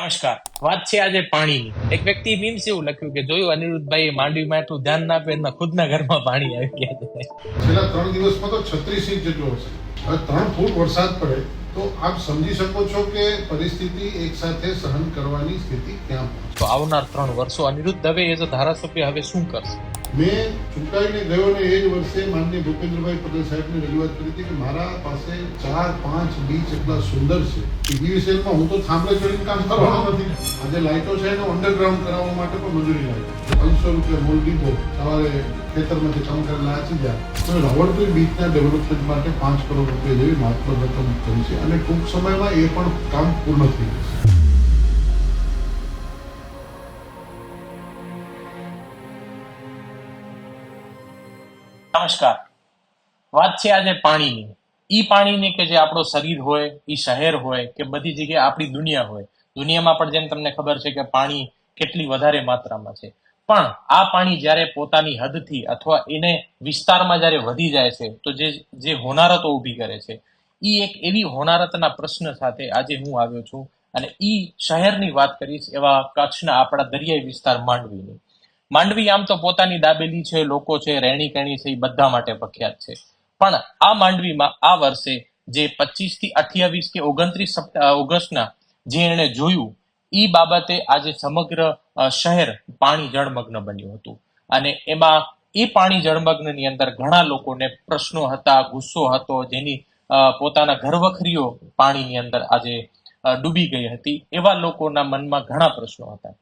નમસ્કાર. વાત છે આજે પાણીની. એક વ્યક્તિ મીમ્સ એવું લખ્યું કે જોયું અનિરુદ્ધભાઈ માંડવીમાં એટલું ધ્યાન ના આપે એના ખુદના ઘરમાં પાણી આવી ગયા છે. છેલ્લા 3 દિવસમાં તો 36 ઇંચ જેટલો વરસાદ. હવે 3 ફૂટ વરસાદ પડે તો આપ સમજી શકો છો કે પરિસ્થિતિ એક સાથે સહન કરવાની સ્થિતિ ક્યાં પહોંચે. તો આવનાર 3 વર્ષો અનિરુદ્ધ દવે એઝ અ ધારાસભ્ય હવે શું કરશે? મેં ચૂંટાઈને ગયો ને એ જ વર્ષે માનનીય ભૂપેન્દ્રભાઈ પટેલ સાહેબને રજૂઆત કરી હતી કે મારા પાસે 4-5 બીચ એટલા સુંદર છે પીવીસીએલમાં હું તો થાંભલે ચડીને કામ કરવાનો નથી. આજે લાઇટો છે એને અંડરગ્રાઉન્ડ કરાવવા માટે પણ મંજૂરી લાગી. 500 રૂપિયા મોલ દીધો, સવારે ખેતરમાંથી કામ કરેલા આચી જાય તો રાવળપુર બીચના ડેવલપમેન્ટ માટે 5 કરોડ રૂપિયા જેવી મહત્વ રકમ કરી છે અને ટૂંક સમયમાં એ પણ કામ પૂર્ણ થઈ જશે. નમસ્કાર. વાત છે આજે પાણીની. ઈ પાણીની કે જે આપણો શરીર હોય, ઈ શહેર હોય કે બધી જગ્યાએ આપણી દુનિયા હોય. દુનિયામાં પણ જેમ તમને ખબર છે કે પાણી કેટલી વધારે માત્રામાં છે. પણ આ પાણી જ્યારે પોતાની હદથી અથવા એને વિસ્તારમાં જ્યારે વધી જાય છે તો જે હોનારતો ઊભી કરે છે ઈ એક એવી હોનારતના પ્રશ્ન સાથે આજે હું આવ્યો છું અને ઈ શહેરની વાત કરીશ એવા કચ્છના આપણા દરિયાઈ વિસ્તાર માંડવીની. માંડવી આમ તો પોતાની દાબેલી છે, લોકો છે, રહેણી કહેણી છે, એ બધા માટે પ્રખ્યાત છે. પણ આ માંડવીમાં આ વર્ષે જે 25 થી 28 કે 29 ઓગસ્ટના જે એણે જોયું એ બાબતે આજે સમગ્ર શહેર પાણી જળમગ્ન બન્યું હતું. અને એમાં એ પાણી જળમગ્નની અંદર ઘણા લોકોને પ્રશ્નો હતા, ગુસ્સો હતો, જેની પોતાના ઘરવખરીઓ પાણીની અંદર આજે ડૂબી ગઈ હતી. એવા લોકોના મનમાં ઘણા પ્રશ્નો હતા.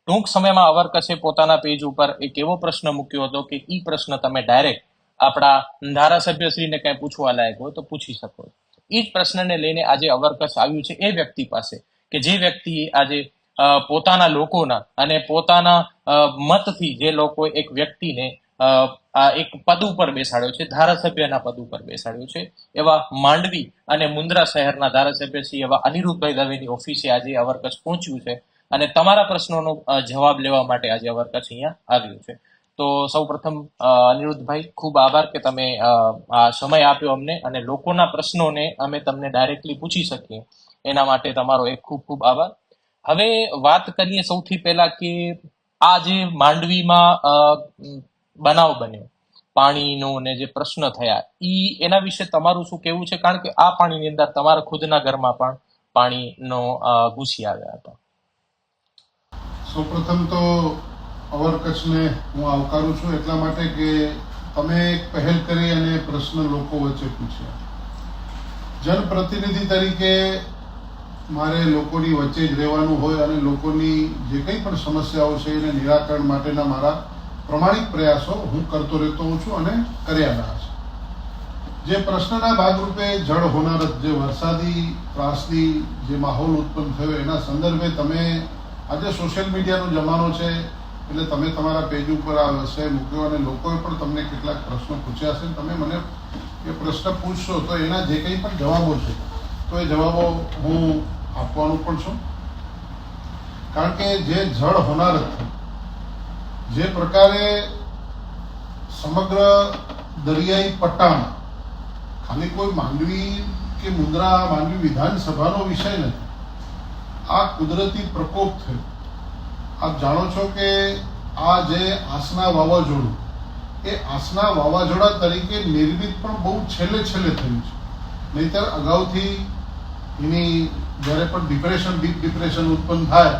ટૂંક સમયમાં અવરકચ્છે પોતાના પેજ ઉપર એક એવો પ્રશ્ન મૂક્યો હતો કે ઈ પ્રશ્ન તમે ડાયરેક્ટ આપણા ધારાસભ્યશ્રીને કઈ પૂછવા લાયક હોય તો પૂછી શકો. એ જ પ્રશ્નને લઈને આજે અવરકચ્છ આવ્યું છે એ વ્યક્તિ પાસે કે જે વ્યક્તિએ આજે પોતાના લોકોના અને પોતાના મતથી જે લોકો એક વ્યક્તિને એક પદ ઉપર બેસાડ્યો છે, ધારાસભ્યના પદ ઉપર બેસાડ્યો છે, એવા માંડવી અને મુન્દ્રા શહેરના ધારાસભ્ય શ્રી એવા અનિરુદ્ધભાઈ દવેની ઓફિસે આજે અવરકચ્છ પહોંચ્યું છે અને તમારા પ્રશ્નોનો જવાબ લેવા માટે આજે અવરકચ્છ અહીંયા આવ્યું છે. તો સૌપ્રથમ અનિરુદ્ધભાઈ, ખૂબ આભાર કે તમે આ સમય આપ્યો અમને અને લોકોના પ્રશ્નોને અમે તમને ડાયરેક્ટલી પૂછી શકીએ એના માટે તમારો એક ખૂબ ખૂબ આભાર. હવે વાત કરીએ સૌથી પહેલા કે આ જે માંડવીમાં બનાવ બન્યો, પાણીનો ને જે પ્રશ્ન થયા એના વિશે તમારું શું કહેવું છે? કારણ કે આ પાણીની અંદર તમારા ખુદના ઘરમાં પણ પાણીનો ઘૂસી આવ્યા હતા. સૌપ્રથમ તો અવરકચ્છને હું આવકારું છું એટલા માટે કે તમે એક પહેલ કરી અને પ્રશ્ન લોકો વચ્ચે પૂછ્યા. જનપ્રતિનિધિ તરીકે મારે લોકોની વચ્ચે જ રહેવાનું હોય અને લોકોની જે કંઈ પણ સમસ્યાઓ છે એને નિરાકરણ માટેના મારા પ્રમાણિક પ્રયાસો હું કરતો રહેતો હોઉં છું અને કર્યા રહ્યા છે. જે પ્રશ્નના ભાગરૂપે જળ હોનારત, જે વરસાદી ત્રાસદી જે માહોલ ઉત્પન્ન થયો એના સંદર્ભે તમે આજે સોશિયલ મીડિયાનો જમાનો છે એટલે તમે તમારા પેજ ઉપર આ વિષય મૂક્યો અને લોકોએ પણ તમને કેટલાક પ્રશ્નો પૂછ્યા છે. તમે મને એ પ્રશ્ન પૂછશો તો એના જે કંઈ પણ જવાબો છે તો એ જવાબો હું આપવાનું પણ છું. કારણ કે જે જળ હોનારત જે પ્રકારે સમગ્ર દરિયાઈ પટ્ટામાં, ખાલી કોઈ માંડવી કે મુન્દ્રા માંડવી વિધાનસભાનો વિષય નથી, આ કુદરતી પ્રકોપ થયો. આપ જાણો છો કે આ જે આસના વાવાઝોડું એ આસના વાવાઝોડા તરીકે નિર્મિત પણ બહુ છેલ્લે થયું છે. નહીંતર અગાઉથી એની જ્યારે પણ ડીપ ડિપ્રેશન ઉત્પન્ન થાય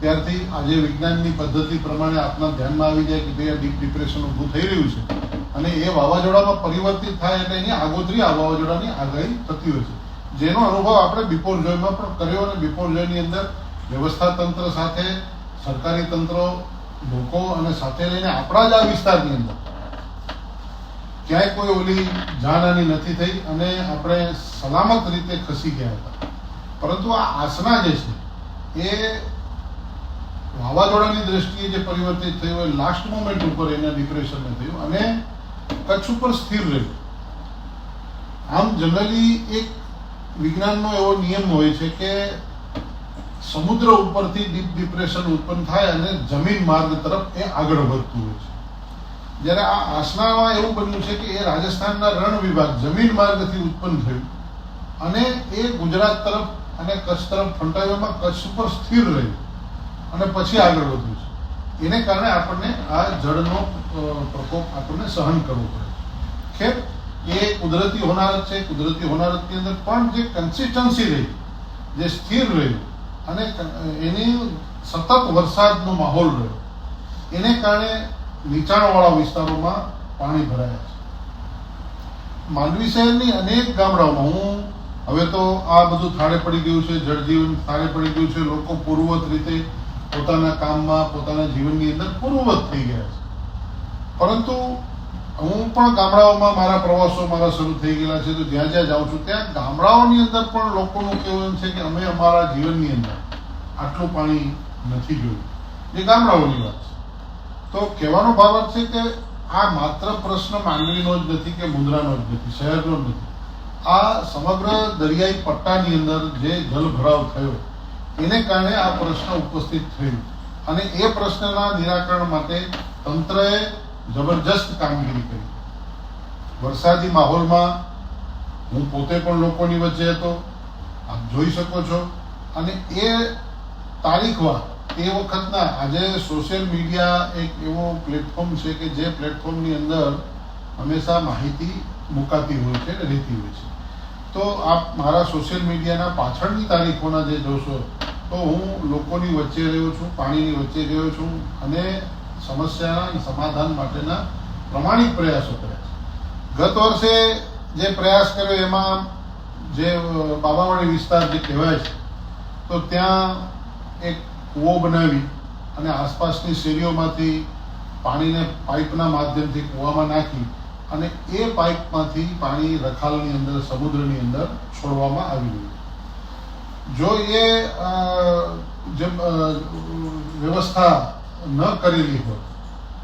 ત્યારથી આજે વિજ્ઞાનની પદ્ધતિ પ્રમાણે આપના ધ્યાનમાં આવી જાય કે ભાઈ આ ડીપ ડિપ્રેશન ઊભું થઈ રહ્યું છે અને એ વાવાઝોડામાં પરિવર્તિત થાય એટલે એની આગોતરી આ વાવાઝોડાની આગાહી થતી હોય છે, જેનો અનુભવ આપણે બિપોરજોયમાં પણ કર્યો. અને બિપોરજોયની અંદર વ્યવસ્થા તંત્ર સાથે સરકારી તંત્રો, લોકો અને સાથે લઈને આપણા જ આ વિસ્તારની અંદર ક્યાંય કોઈ ઓલી જાનહાની નથી થઈ અને આપણે સલામત રીતે ખસી ગયા હતા. પરંતુ આ આસના જે છે એ વાવાઝોડાની દ્રષ્ટિએ જે પરિવર્તિત થયું એ લાસ્ટ મોમેન્ટ ઉપર એના ડિપ્રેશનને થયું અને કચ્છ ઉપર સ્થિર રહ્યું. આમ જનરલી એક વિજ્ઞાનનો એવો નિયમ હોય છે કે સમુદ્ર ઉપરથી ડીપ ડિપ્રેશન ઉત્પન્ન થાય અને જમીન માર્ગ તરફ એ આગળ વધતું હોય છે. જ્યારે આ આસનામાં એવું બન્યું છે કે એ રાજસ્થાનના રણ વિભાગ જમીન માર્ગથી ઉત્પન્ન થયું અને એ ગુજરાત તરફ અને કચ્છ તરફ ફંટાવ્યામાં કચ્છ ઉપર સ્થિર રહ્યું અને પછી આગળ વધ્યું છે. એને કારણે આપણને આ જળનો પ્રકોપ આપણને સહન કરવો પડે. ખેર એ કુદરતી હોનારત છે. કુદરતી હોનારતની અંદર પણ જે કન્સિસ્ટન્સી રહી, જે સ્થિર રહ્યું અને એની સતત વરસાદનો માહોલ રહ્યો, એને કારણે નીચાણવાળા વિસ્તારોમાં પાણી ભરાયા છે. માંડવી શહેરની અનેક ગામડાઓમાં હવે તો આ બધું થાળે પડી ગયું છે, જળજીવન થાળે પડી ગયું છે. લોકો પૂર્વવત રીતે પોતાના કામમાં, પોતાના જીવનની અંદર પૂર્વવત થઈ ગયા છે. પરંતુ હું પણ ગામડાઓમાં મારા પ્રવાસો મારા શરૂ થઈ ગયેલા છે, તો જ્યાં જ્યાં જાઉં છું ત્યાં ગામડાઓની અંદર પણ લોકોનું કહેવું એમ છે કે અમે અમારા જીવનની અંદર આટલું પાણી નથી જોયું. એ ગામડાઓની વાત છે. તો કહેવાનો ભાવ છે કે આ માત્ર પ્રશ્ન માંડવીનો જ નથી કે મુન્દ્રાનો જ નથી, શહેરનો જ નથી. આ સમગ્ર દરિયાઈ પટ્ટાની અંદર જે જલભરાવ થયો એને કારણે આ પ્રશ્ન ઉપસ્થિત થયો અને એ પ્રશ્નના નિરાકરણ માટે તંત્રએ જબરજસ્ત કામગીરી કરી. વરસાદી માહોલમાં હું પોતે પણ લોકોની વચ્ચે હતો, આપ જોઈ શકો છો. અને એ તારીખવાર એ વખતના આજે સોશિયલ મીડિયા એક એવો પ્લેટફોર્મ છે કે જે પ્લેટફોર્મની અંદર હંમેશા માહિતી મુકાતી હોય છે, રહેતી હોય છે. તો આપ મારા સોશિયલ મીડિયાના પાછળની તારીખોના જે જોશો તો હું લોકોની વચ્ચે રહ્યો છું, પાણીની વચ્ચે રહ્યો છું અને સમસ્યાના સમાધાન માટેના પ્રમાણિક પ્રયાસો કર્યા છે. ગત વર્ષે જે પ્રયાસ કર્યો એમાં જે બાબાવાડી વિસ્તાર જે કહેવાય છે, તો ત્યાં એક કૂવો બનાવી અને આસપાસની શેરીઓમાંથી પાણીને પાઇપના માધ્યમથી કૂવામાં નાખી અને એ પાઇપમાંથી પાણી રખાલની અંદર, સમુદ્રની અંદર છોડવામાં આવી રહ્યું. જો એ વ્યવસ્થા ન કરેલી હોત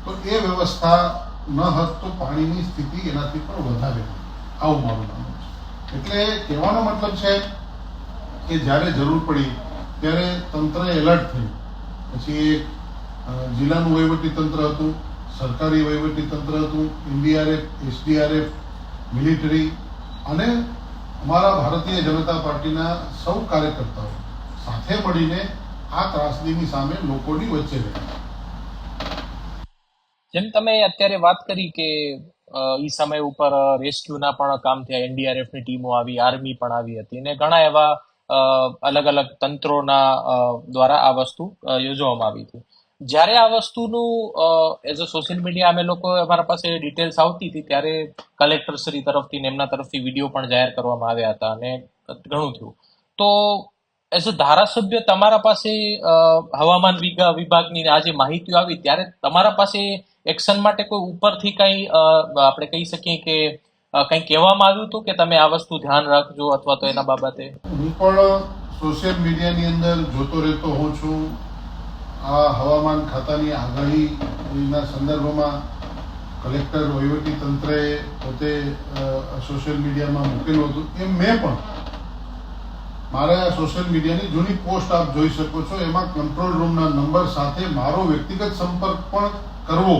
તો એ વ્યવસ્થા ન હોત તો પાણીની સ્થિતિ એનાથી પણ વધારે હોય, આવું મારું માનવું છે. એટલે કહેવાનો મતલબ છે કે જ્યારે જરૂર પડી ત્યારે તંત્ર એલર્ટ થયું. પછી જિલ્લાનું વહીવટી તંત્ર હતું, સરકારી વહીવટી તંત્ર હતું, એનડીઆરએફ, એસડીઆરએફ, મિલિટરી અને અમારા ભારતીય જનતા પાર્ટીના સૌ કાર્યકર્તાઓ સાથે મળીને આ ત્રાસદીની સામે લોકોની વચ્ચે રહ્યા. જેમ તમે અત્યારે વાત કરી કે એ સમય ઉપર રેસ્ક્યુના પણ કામ થયા, એનડીઆરએફની ટીમો આવી, આર્મી પણ આવી હતી અને ઘણા એવા અલગ અલગ તંત્રોના દ્વારા આ વસ્તુ યોજવામાં આવી હતી. જ્યારે આ વસ્તુનું એઝ અ સોશિયલ મીડિયા અમે લોકો અમારા પાસે ડિટેલ્સ આવતી હતી ત્યારે કલેક્ટર શ્રી તરફથી ને એમના તરફથી વિડીયો પણ જાહેર કરવામાં આવ્યા હતા અને ઘણું થયું. તો એઝ અ ધારાસભ્ય તમારા પાસે હવામાન વિભાગની આ જે માહિતીઓ આવી ત્યારે તમારા પાસે એક્શન માટે કોઈ ઉપરથી કંઈ આપણે કહી શકીએ કે કંઈ કહેવામાં આવ્યું હતું કે તમે આ વસ્તુ ધ્યાન રાખજો અથવા તો એના બાબતે? હું પણ સોશિયલ મીડિયાની અંદર જોતો રહેતો હોઉં છું. આ હવામાન ખાતાની આગાહીના સંદર્ભમાં કલેક્ટર, વહીવટી તંત્રએ પોતે સોશિયલ મીડિયામાં મૂકેલું હતું. એમ મેં પણ મારા સોશિયલ મીડિયાની જૂની પોસ્ટ આપ જોઈ શકો છો. એમાં કંટ્રોલ રૂમના નંબર સાથે મારો વ્યક્તિગત સંપર્ક પણ કરવો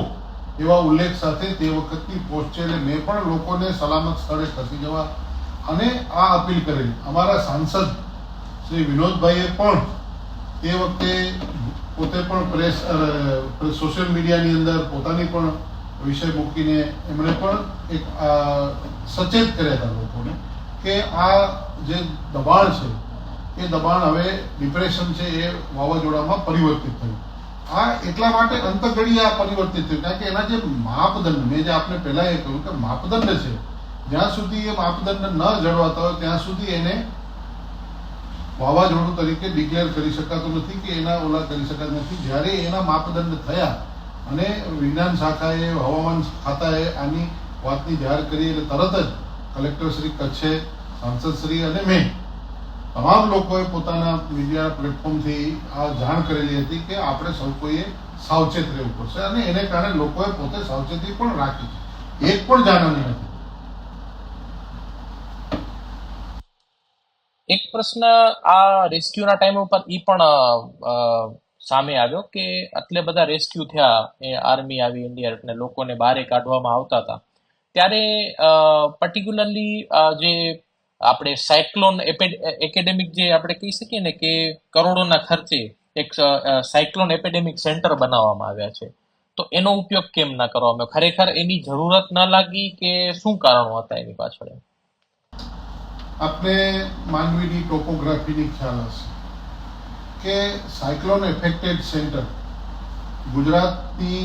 એવા ઉલ્લેખ સાથે તે વખતની પોસ્ટ છે. એટલે મેં પણ લોકોને સલામત સ્થળે ખસી જવા અને આ અપીલ કરેલી. અમારા સાંસદ શ્રી વિનોદભાઈએ પણ તે વખતે પોતે પણ સોશિયલ મીડિયાની અંદર પોતાની પણ વિષય મૂકીને એમણે પણ એક સચેત કર્યા હતા લોકોને કે આ જે દબાણ છે એ દબાણ હવે ડિપ્રેશન છે એ વાવાઝોડામાં પરિવર્તિત થયું. આ એટલા માટે અંતઘડીએ આ પરિવર્તિત થયું કારણ કે એના જે માપદંડ, મેં જે આપને પહેલા એ કહ્યું કે માપદંડ છે, જ્યાં સુધી એ માપદંડ ન જળવાતા હોય ત્યાં સુધી એને વાવાઝોડું તરીકે ડિક્લેર કરી શકાતું નથી કે એના ઓલા કરી શકાતું નથી. જ્યારે એના માપદંડ થયા અને વિજ્ઞાન શાખાએ, હવામાન ખાતાએ આની વાતની જાહેર કરી એટલે તરત જ કલેક્ટર શ્રી કચ્છે, સાંસદ શ્રી અને મેં તમામ લોકોએ પોતાના મીડિયા પ્લેટફોર્મથી આ જાણ કરેલી હતી કે આપણે સૌ કોઈએ સાવચેત રહેવું પડશે અને એને કારણે લોકોએ પોતે સાવચેતી પણ રાખી છે. એક પણ જાણવાની નથી. એક પ્રશ્ન આ રેસ્ક્યુના ટાઈમ ઉપર એ પણ સામે આવ્યો કે આટલે બધા રેસ્ક્યુ થયા, એ આર્મી આવી, એનડીઆરએફ ને લોકોને બહાર કાઢવામાં આવતા હતા ત્યારે પર્ટિક્યુલરલી જે આપણે સાયક્લોન એકેડેમિક જે આપણે કહી શકીએ ને કે કરોડોના ખર્ચે એક સાયક્લોન એપિડેમિક સેન્ટર બનાવવામાં આવ્યા છે, તો એનો ઉપયોગ કેમ ના કરવામાં આવ્યો? ખરેખર એની જરૂરત ન લાગી કે શું કારણો હતા એની પાછળ? આપણે માંડવીની ટોપોગ્રાફીની ખ્યાલ હશે કે સાયક્લોન એફેક્ટેડ સેન્ટર ગુજરાતની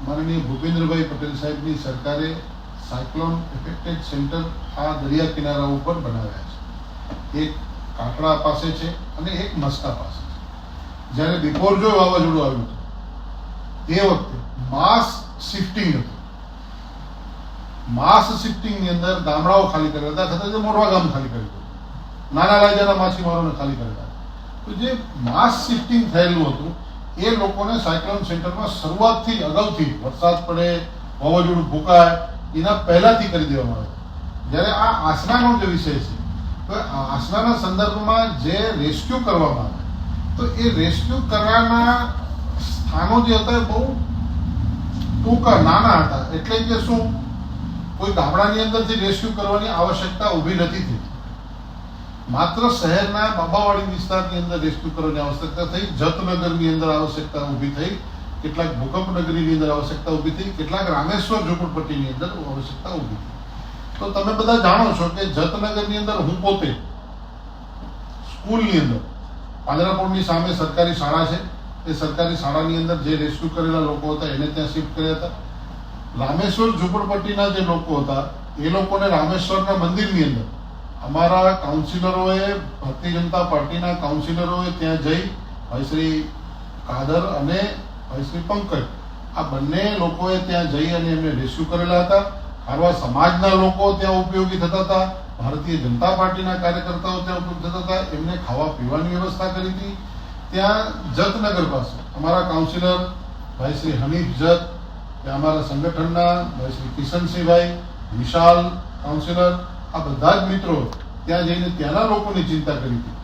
માનનીય ભૂપેન્દ્રભાઈ પટેલ સાહેબની સરકારે સાયક્લોન એફેક્ટેડ સેન્ટર આ દરિયા કિનારા ઉપર બનાવ્યા છે. એક કાકડા પાસે છે અને એક મસ્કા પાસે છે. જ્યારે બિપોરજોય વાવાઝોડું આવ્યું હતું એ વખતે માસ શિફ્ટિંગ હતું. માસ શિફ્ટિંગની અંદર ગામડાઓ ખાલી કરેલા હતા, છતાં મોરવા ગામ ખાલી કર્યું હતું, નાના લાજાના માછીમારોને ખાલી કરેલા. તો જે માસ શિફ્ટિંગ થયેલું હતું એ લોકોને સાયક્લોન સેન્ટરમાં શરૂઆતથી અગાઉથી વરસાદ પડે, વાવાઝોડું ફૂંકાય એના પહેલાથી કરી દેવામાં આવે. જ્યારે આ આસનાનો જે વિષય છે તો આસનાના સંદર્ભમાં જે રેસ્ક્યુ કરવામાં આવે તો એ રેસ્ક્યુ કરવાના સ્થાનો જે હતા એ બહુ ટૂંકા નાના હતા. એટલે કે શું, કોઈ ગામડાની અંદરથી રેસ્ક્યુ કરવાની આવશ્યકતા ઊભી નથી થઈ. માત્ર શહેરના બાબાવાડી વિસ્તારની અંદર રેસ્ક્યુ કરવાની આવશ્યકતા થઈ, જતનગરની અંદર આવશ્યકતા ઊભી થઈ, કેટલાક ભૂકંપનગરીની અંદર આવશ્યકતા ઊભી થઈ, કેટલાક રામેશ્વર ઝુંપડપટ્ટીની અંદર આવશ્યકતા ઊભી થઈ. તો તમે બધા જાણો છો કે જતનગરની અંદર હું પોતે સ્કૂલની અંદર પાંજરાપોળની સામે સરકારી શાળા છે, એ સરકારી શાળાની અંદર જે રેસ્ક્યુ કરેલા લોકો હતા એને ત્યાં શિફ્ટ કર્યા હતા. રામેશ્વર ઝુંપડપટ્ટીના જે લોકો હતા એ લોકોને રામેશ્વરના મંદિરની અંદર અમારા કાઉન્સિલરોએ, ભારતીય જનતા પાર્ટીના કાઉન્સિલરોએ ત્યાં જઈ ભાઈ શ્રી કાદર અને ભાઈ શ્રી પંકજ આ બંને લોકોએ ત્યાં જઈ અને એમને રેસ્ક્યુ કરેલા હતા. ખારવા સમાજના લોકો ત્યાં ઉપયોગી થતા હતા, ભારતીય જનતા પાર્ટીના કાર્યકર્તાઓ ત્યાં ઉપયોગ થતા હતા, એમને ખાવા પીવાની વ્યવસ્થા કરી હતી. ત્યાં જતનગર પાસે અમારા કાઉન્સિલર ભાઈ શ્રી હનીફ જત, ત્યાં અમારા સંગઠનના ભાઈ શ્રી કિશનસિંહભાઈ, વિશાલ કાઉન્સિલર, આ બધા જ મિત્રો ત્યાં જઈને ત્યાંના લોકોની ચિંતા કરી હતી.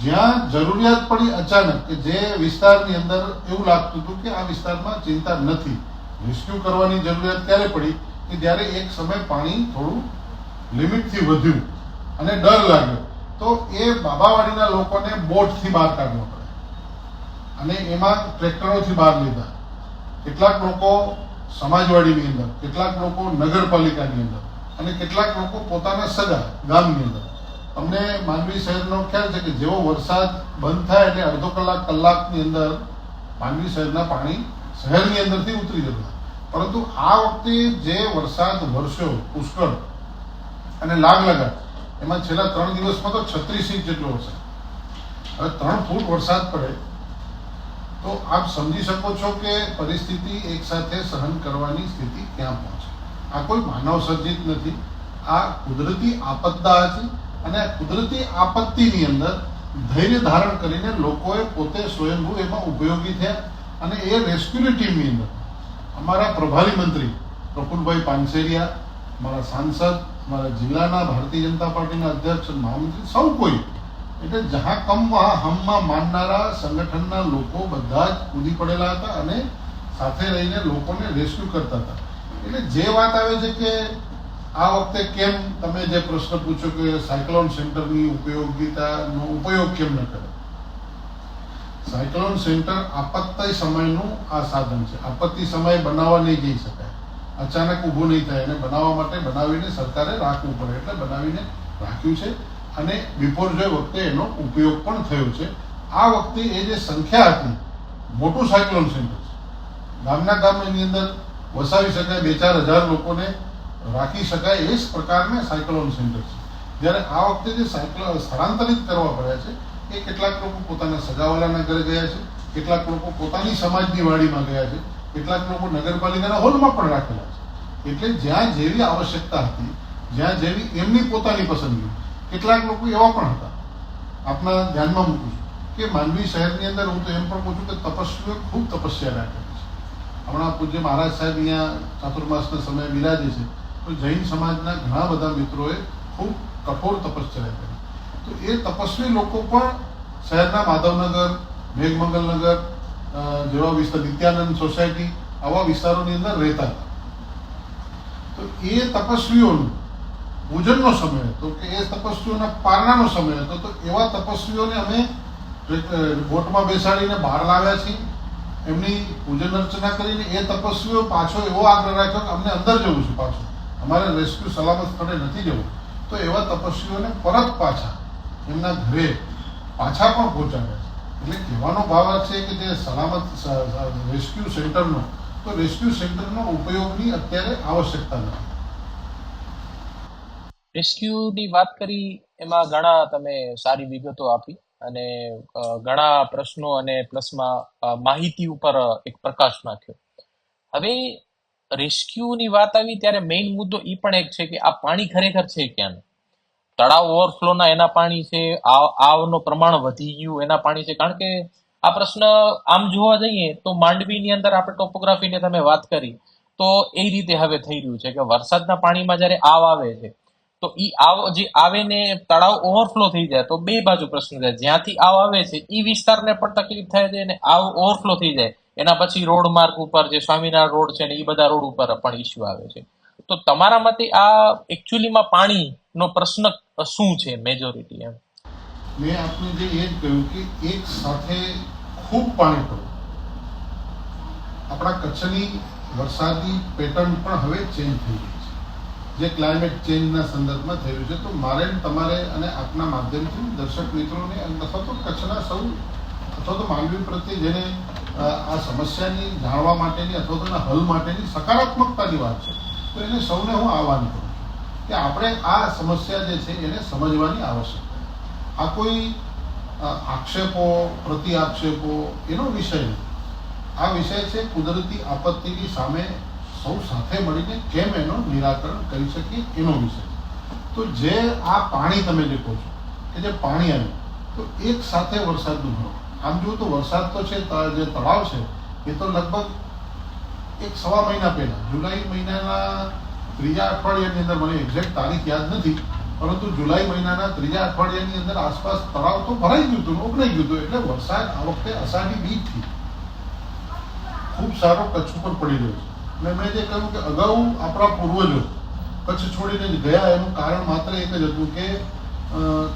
જ્યાં જરૂરિયાત પડી અચાનક કે જે વિસ્તારની અંદર એવું લાગતું હતું કે આ વિસ્તારમાં ચિંતા નથી, રેસ્ક્યુ કરવાની જરૂરિયાત ત્યારે પડી કે જ્યારે એક સમય પાણી થોડું લિમિટથી વધ્યું અને ડર લાગ્યો, તો એ બાબાવાડીના લોકોને બોટથી બહાર કાઢવા પડે અને એમાં ટ્રેક્ટરોથી બહાર લીધા. કેટલાક લોકો સમાજવાડીની અંદર, કેટલાક લોકો નગરપાલિકાની અંદર અને કેટલાક લોકો પોતાના સગા ગામની અંદર. અમને માંડવી શહેરનો ખ્યાલ છે કે જેવો વરસાદ બંધ થાય એટલે અડધો કલાકની અંદર માંડવી શહેરના પાણી શહેરની અંદરથી ઉતરી જતા. પરંતુ આ વખતે જે વરસાદ વરસ્યો પુષ્કળ અને લાગ લગા, એમાં છેલ્લા 3 દિવસમાં તો 36 ઇંચ જેટલો વરસાદ. હવે 3 ફૂટ વરસાદ પડે તો આપ સમજી શકો છો કે પરિસ્થિતિ એક સાથે સહન કરવાની સ્થિતિ ક્યાં પહોંચે. આ કોઈ માનવ સર્જિત નથી, આ કુદરતી આપદા છે. અને આ કુદરતી આપત્તિની અંદર ધૈર્ય ધારણ કરીને લોકોએ પોતે સ્વયંભૂ એમાં ઉપયોગી થયા. અને એ રેસ્ક્યુની ટીમની અંદર અમારા પ્રભારી મંત્રી પ્રફુલભાઈ પાનસેરિયા, અમારા સાંસદ, અમારા જિલ્લાના ભારતીય જનતા પાર્ટીના અધ્યક્ષ, મહામંત્રી, સૌ કોઈ, એટલે જહાં કમ વહાં હમમાં માનનારા સંગઠનના લોકો બધા જ કૂદી પડેલા હતા અને સાથે રહીને લોકોને રેસ્ક્યુ કરતા હતા. એટલે જે વાત આવે છે કે આ વખતે કેમ, તમે જે પ્રશ્ન પૂછો કે સાયક્લોન સેન્ટરની ઉપયોગિતાનો ઉપયોગ કેમ ન કરે. સાયક્લોન સેન્ટર આપત્તિ સમયનું આ સાધન છે. આપત્તિ સમયે બનાવવા નહીં જઈ શકાય, અચાનક ઊભું નહીં થાય, અને બનાવવા માટે બનાવીને સરકારે રાખવું પડે એટલે બનાવીને રાખ્યું છે. અને બિપોરજોય વખતે એનો ઉપયોગ પણ થયો છે. આ વખતે એ જે સંખ્યા હતી, મોટું સાયક્લોન સેન્ટર છે, ગામના ગામ એની અંદર વસાવી શકાય, 2-4 હજાર લોકોને રાખી શકાય એ જ પ્રકારના સાયક્લોન સેન્ટર છે. જ્યારે આ વખતે જે સ્થળાંતરિત કરવા પડ્યા છે એ કેટલાક લોકો પોતાના સગાવાલાના ઘરે ગયા છે, કેટલાક લોકો પોતાની સમાજની વાડીમાં ગયા છે, કેટલાક લોકો નગરપાલિકાના હોલમાં પણ રાખેલા છે. એટલે જ્યાં જેવી આવશ્યકતા હતી, જ્યાં જેવી એમની પોતાની પસંદગી, કેટલાક લોકો એવા પણ હતા. આપના ધ્યાનમાં મૂકું છું કે માંડવી શહેરની અંદર હું તો એમ પણ પૂછું કે તપસ્વીઓ ખૂબ તપસ્યા રાખેલી છે. હમણાં પૂજ્ય મહારાજ સાહેબ અહીંયા ચાતુર્માસના સમયે બિરાજે છે, તો જૈન સમાજના ઘણા બધા મિત્રોએ ખૂબ કઠોર તપશ્ચર્યા કરી. તો એ તપસ્વી લોકો પણ શહેરના માધવનગર, મેઘમંગલનગર જેવા વિસ્તાર, નિત્યાનંદ સોસાયટી, આવા વિસ્તારોની અંદર રહેતા હતા. તો એ તપસ્વીઓનું પૂજનનો સમય હતો, કે એ તપસ્વીઓના પારણાનો સમય હતો, તો એવા તપસ્વીઓને અમે બોટમાં બેસાડીને બહાર લાવ્યા છીએ, એમની પૂજન અર્ચના કરીને. એ તપસ્વીઓ પાછો એવો આગ્રહ રાખ્યો કે અમને અંદર જવું છે, પાછું અમારે રેસ્ક્યુ સલામત સ્થળે નથી જવું. તો એવા તપસ્વીઓને પરત પાછા એમના ઘરે પાછા પણ પહોંચાડ્યા છે. એટલે કહેવાનો ભાવ આ છે કે જે સલામત રેસ્ક્યુ સેન્ટરનો, તો રેસ્ક્યુ સેન્ટરનો ઉપયોગની અત્યારે આવશ્યકતા નથી. રેસ્ક્યુની વાત કરી, એમાં ઘણા તમે સારી વિગતો આપી અને ઘણા પ્રશ્નો અને પ્લસમાં માહિતી ઉપર એક પ્રકાશ નાખ્યો. હવે રેસ્ક્યુની વાત આવી ત્યારે મેઇન મુદ્દો એ પણ એક છે કે આ પાણી ખરેખર છે ક્યાંનું? તળાવ ઓવરફ્લોના એના પાણી છે, આવનું પ્રમાણ વધી ગયું એના પાણી છે? કારણ કે આ પ્રશ્ન આમ જોવા જઈએ તો માંડવીની અંદર આપણે ટોપોગ્રાફીને તમે વાત કરી તો એ રીતે હવે થઈ રહ્યું છે કે વરસાદના પાણીમાં જ્યારે આવ આવે છે તો ઈ આવ જે આવે ને તળાવ ઓવરફ્લો થઈ જાય તો બે બાજુ પ્રશ્ન થાય. જ્યાંથી આવ આવે છે ઈ વિસ્તારને પણ તકલીફ થાય છે અને આવ ઓવરફ્લો થઈ જાય એના પછી રોડ માર્ગ ઉપર જે સ્વામિનારાયણ રોડ છે ને એ બધા રોડ ઉપર પણ ઇસ્યુ આવે છે. તો તમારા મતે આ એકચ્યુઅલીમાં પાણીનો પ્રશ્ન શું છે મેજોરિટી? એમ મેં આપને જે એ જ કહ્યું કે એક સાથે ખૂબ પાણી પડવું. આપણા કચ્છની વરસાદની પેટર્ન પણ હવે ચેન્જ થઈ ગઈ છે, જે ક્લાઇમેટ ચેન્જના સંદર્ભમાં થઈ રહ્યું છે. તો મારે તમારે અને આપના માધ્યમથી દર્શક મિત્રોને અથવા તો કચ્છના સૌ અથવા તો માંડવી પ્રત્યે જેને આ સમસ્યાની જાણવા માટેની અથવા તો એના હલ માટેની સકારાત્મકતાની વાત છે, તો એને સૌને હું આહ્વાન કરું છું કે આપણે આ સમસ્યા જે છે એને સમજવાની આવશ્યકતા. આ કોઈ આક્ષેપો પ્રતિ આક્ષેપો એનો વિષય નથી. આ વિષય છે કુદરતી આપત્તિની સામે સૌ સાથે મળીને કેમ એનું નિરાકરણ કરી શકીએ એનો વિષય. તો જે આ પાણી તમે જે કહો છો કે જે પાણી આવ્યું તો એક સાથે વરસાદનું ભરો. આમ જુઓ તો વરસાદ તો છે, જે તળાવ છે એ તો લગભગ 1-1.5 મહિના પહેલા જુલાઈ મહિનાના ત્રીજા અઠવાડિયાની અંદર, મને એક્ઝેક્ટ તારીખ યાદ નથી, પરંતુ જુલાઈ મહિનાના ત્રીજા અઠવાડિયાની અંદર આસપાસ તળાવ તો ભરાઈ ગયું હતું, ઓગણાઈ ગયું હતું. એટલે વરસાદ આ વખતે અષાઢી બીજથી ખૂબ સારો કચ્છ ઉપર પડી રહ્યો છે. અને મેં જે કહ્યું કે અગાઉ આપણા પૂર્વજો કચ્છ છોડીને ગયા એનું કારણ માત્ર એક જ હતું કે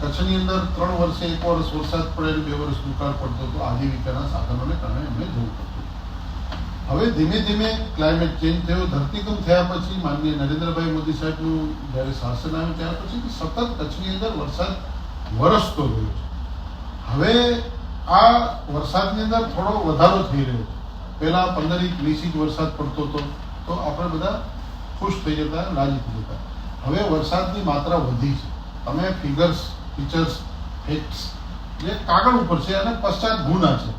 કચ્છની અંદર 3 વર્ષે 1 વર્ષ વરસાદ પડે અને 2 વર્ષ દુકાળ પડતો હતો. આજીવિકાના સાધનોને કારણે એમને જવું પડતું. હવે ધીમે ધીમે ક્લાઇમેટ ચેન્જ થયો. ધરતીકંપ થયા પછી માનનીય નરેન્દ્રભાઈ મોદી સાહેબનું જ્યારે શાસન આવ્યું ત્યાર પછી સતત કચ્છની અંદર વરસાદ વરસતો રહ્યો છે. હવે આ વરસાદની અંદર થોડો વધારો થઈ રહ્યો છે. પહેલા 15-20 ઇંચ વરસાદ પડતો હતો તો આપણે બધા ખુશ થઈ જતા, રાજી થઈ જતા. હવે વરસાદની માત્રા વધી છે. તમે ફીચર્સ ફેક્ટ્સ જે કાગળ ઉપર છે અને પશ્ચાત ગુના છે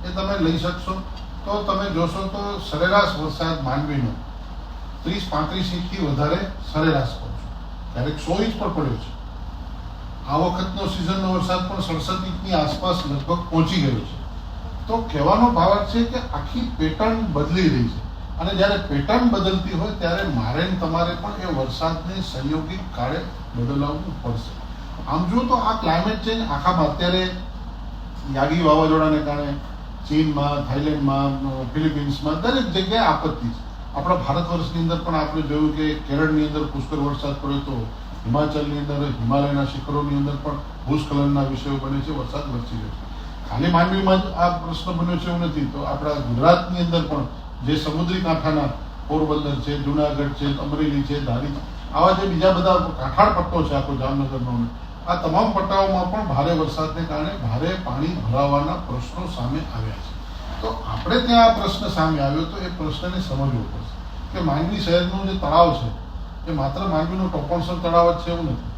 એ તમે લઈ શકશો તો તમે જોશો તો સરેરાશ વરસાદ માંડવીનો 30-35 ઇંચથી વધારે સરેરાશ પડશે. ક્યારેક 100 ઇંચ પણ પડ્યો છે. આ વખતનો સિઝનનો વરસાદ પણ 67 ઇંચની આસપાસ લગભગ પહોંચી ગયો છે. તો કહેવાનો ભાવ છે કે આખી પેટર્ન બદલી રહી છે અને જ્યારે પેટર્ન બદલતી હોય ત્યારે મારે તમારે પણ એ વરસાદને સંયોગિક કાળે બદલાવવું પડશે. આમ જુઓ તો આ ક્લાઇમેટ ચેન્જ આખામાં અત્યારે યાગી વાવાઝોડાને કારણે ચીનમાં, થાઈલેન્ડમાં, ફિલિપિન્સમાં દરેક જગ્યાએ આપત્તિ છે. આપણા ભારત વર્ષની અંદર પણ આપણે જોયું કે કેરળની અંદર પુષ્કળ વરસાદ પડ્યો તો, હિમાચલની અંદર, હિમાલયના શિખરોની અંદર પણ ભૂસ્ખલનના વિષયો બને છે, વરસાદ વરસી રહ્યો છે. ખાલી માંડવીમાં જ આ પ્રશ્ન બન્યો છે એવું નથી. તો આપણા ગુજરાતની અંદર પણ જે સમુદ્રી કાંઠાના પોરબંદર છે, જુનાગઢ છે, અમરેલી છે, ધારી છે, આવા જે બીજા બધા કાંઠાળ પટ્ટો છે આખો જામનગરનો, આ તમામ પટ્ટાઓમાં પણ ભારે વરસાદને કારણે ભારે પાણી ભરાવાના પ્રશ્નો સામે આવ્યા છે. તો આપણે ત્યાં આ પ્રશ્ન સામે આવ્યો તો એ પ્રશ્નને સમજવો પડશે કે માંડવી શહેરનું જે તળાવ છે એ માત્ર માંડવીનું ટોપણસર તળાવ જ છે એવું નથી.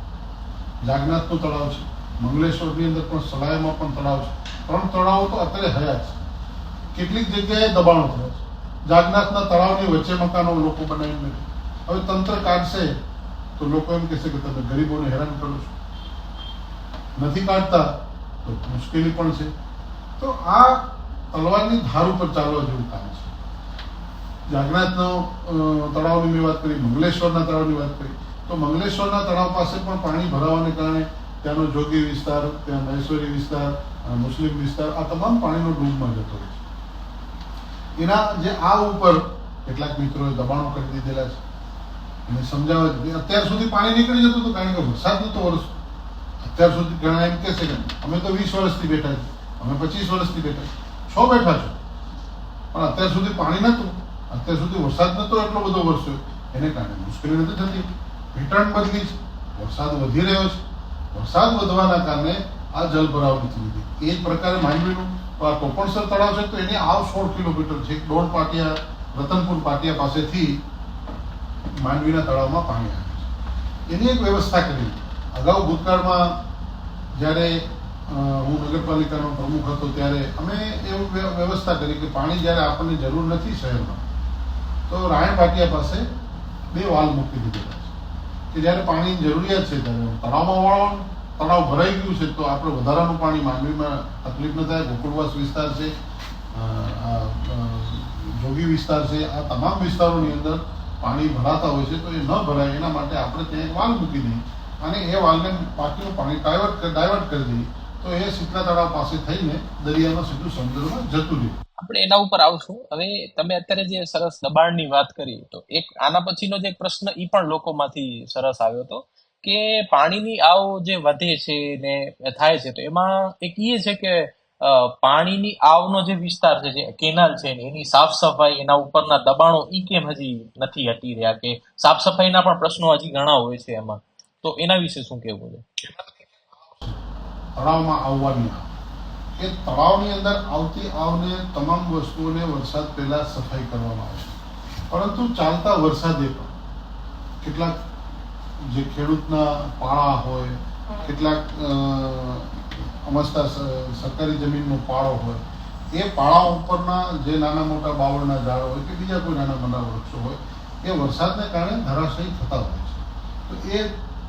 જાગનાથનું તળાવ છે, મંગલેશ્વરની અંદર પણ સલાયામાં પણ તળાવ છે. 3 તળાવો તો અત્યારે હયા છે. કેટલીક જગ્યાએ દબાણો થયા છે. જાગનાથના તળાવની વચ્ચે મકાનો લોકો બનાવીને નથી. હવે તંત્ર કાઢશે તો લોકો એમ કહેશે કે તમે ગરીબોને હેરાન કરો છો. નથી કાઢતા તો મુશ્કેલી પણ છે. તો આ તલવારની ધાર ઉપર ચાલવા જેવું કામ છે. જાગનાથનો તળાવની મેં વાત કરી, મંગલેશ્વરના તળાવની વાત કરી. તો મંગલેશ્વરના તળાવ પાસે પણ પાણી ભરાવાને કારણે ત્યાંનો જોગી વિસ્તાર, ત્યાં મહેશ્વરી વિસ્તાર, મુસ્લિમ વિસ્તાર, આ તમામ પાણીનો ડૂબમાં જતો હોય છે. એના જે આ ઉપર કેટલાક મિત્રોએ દબાણો કરી દીધેલા છે. અને સમજાવવા જોઈએ. અત્યાર સુધી પાણી નીકળી જતું હતું કારણ કે વરસાદ નહોતો વરસ. અત્યાર સુધી ઘણા એમ કહે છે કે અમે તો 20 વર્ષથી બેઠા છીએ, અમે 25 વર્ષથી બેઠા છીએ. છો બેઠા છો, પણ અત્યાર સુધી પાણી નહોતું, અત્યાર સુધી વરસાદ નહોતો એટલો બધો વરસ્યો, એને કારણે મુશ્કેલી નથી થતી. પેટર્ન બદલી છે, વરસાદ વધી રહ્યો છે. વરસાદ વધવાના કારણે આ જલભરાવ નથી લીધી. એ જ પ્રકારે માંડવીનું ટોપણસર તળાવ છે તો એની આવ 16 કિલોમીટર છે. દોઢ પાટિયા, રતનપુર પાટિયા પાસેથી માંડવીના તળાવમાં પાણી આવે છે. એની એક વ્યવસ્થા કરી. અગાઉ ભૂતકાળમાં જ્યારે હું નગરપાલિકાનો પ્રમુખ હતો ત્યારે અમે એવું વ્યવસ્થા કરી કે પાણી જ્યારે આપણને જરૂર નથી શહેરમાં, તો રાયણ પાટિયા પાસે 2 વાલ મૂકી દીધેલા છે કે જ્યારે પાણીની જરૂરિયાત છે ત્યારે તળાવમાં વાળવાનું. તળાવ ભરાઈ ગયું છે તો આપણે વધારાનું પાણી માંડવીમાં તકલીફ ન થાય. ગોકુળવાસ વિસ્તાર છે, જોગી વિસ્તાર છે, આ તમામ વિસ્તારોની અંદર પાણી ભરાતા હોય છે તો એ ન ભરાય એના માટે આપણે ત્યાં એક વાલ મૂકી દઈએ અને એ વાલને બાકીનું પાણી ડાયવર્ટ કરી દઈએ તો એ શીતલા તળાવ પાસે થઈને દરિયામાં સીધું સમુદ્રમાં જતું રહે. આપણે એના ઉપર આવશું. હવે તમે અત્યારે જે સરસ દબાણની વાત કરી, તો એક આના પછીનો જે પ્રશ્ન ઈ પણ લોકોમાંથી સરસ આવ્યો હતો કે પાણીની આવ જે વધે છે ને થાય છે, તો એમાં એક એ છે કે પાણીની આવનો જે વિસ્તાર છે, જે કેનાલ છે, એની સાફ સફાઈ, એના ઉપરના દબાણો ઈ કેમ હજી નથી હટી રહ્યા, કે સાફ સફાઈના પણ પ્રશ્નો હજી ઘણા હોય છે એમાં, તો એના વિશે શું કહેવું છે? તળાવમાં આવવાની આવ, એ તળાવની અંદર આવતી આવને તમામ વસ્તુઓને વરસાદ પહેલા સફાઈ કરવામાં આવે છે. પરંતુ ચાલતા વરસાદે પણ કેટલાક જે ખેડૂતના પાળા હોય, કેટલાક અમસ્તા સરકારી જમીનનો પાળો હોય, એ પાળા ઉપરના જે નાના મોટા બાવળના ઝાડ હોય કે બીજા કોઈ નાના મોટા વૃક્ષો હોય, એ વરસાદને કારણે ધરાશાયી થતા હોય છે. તો એ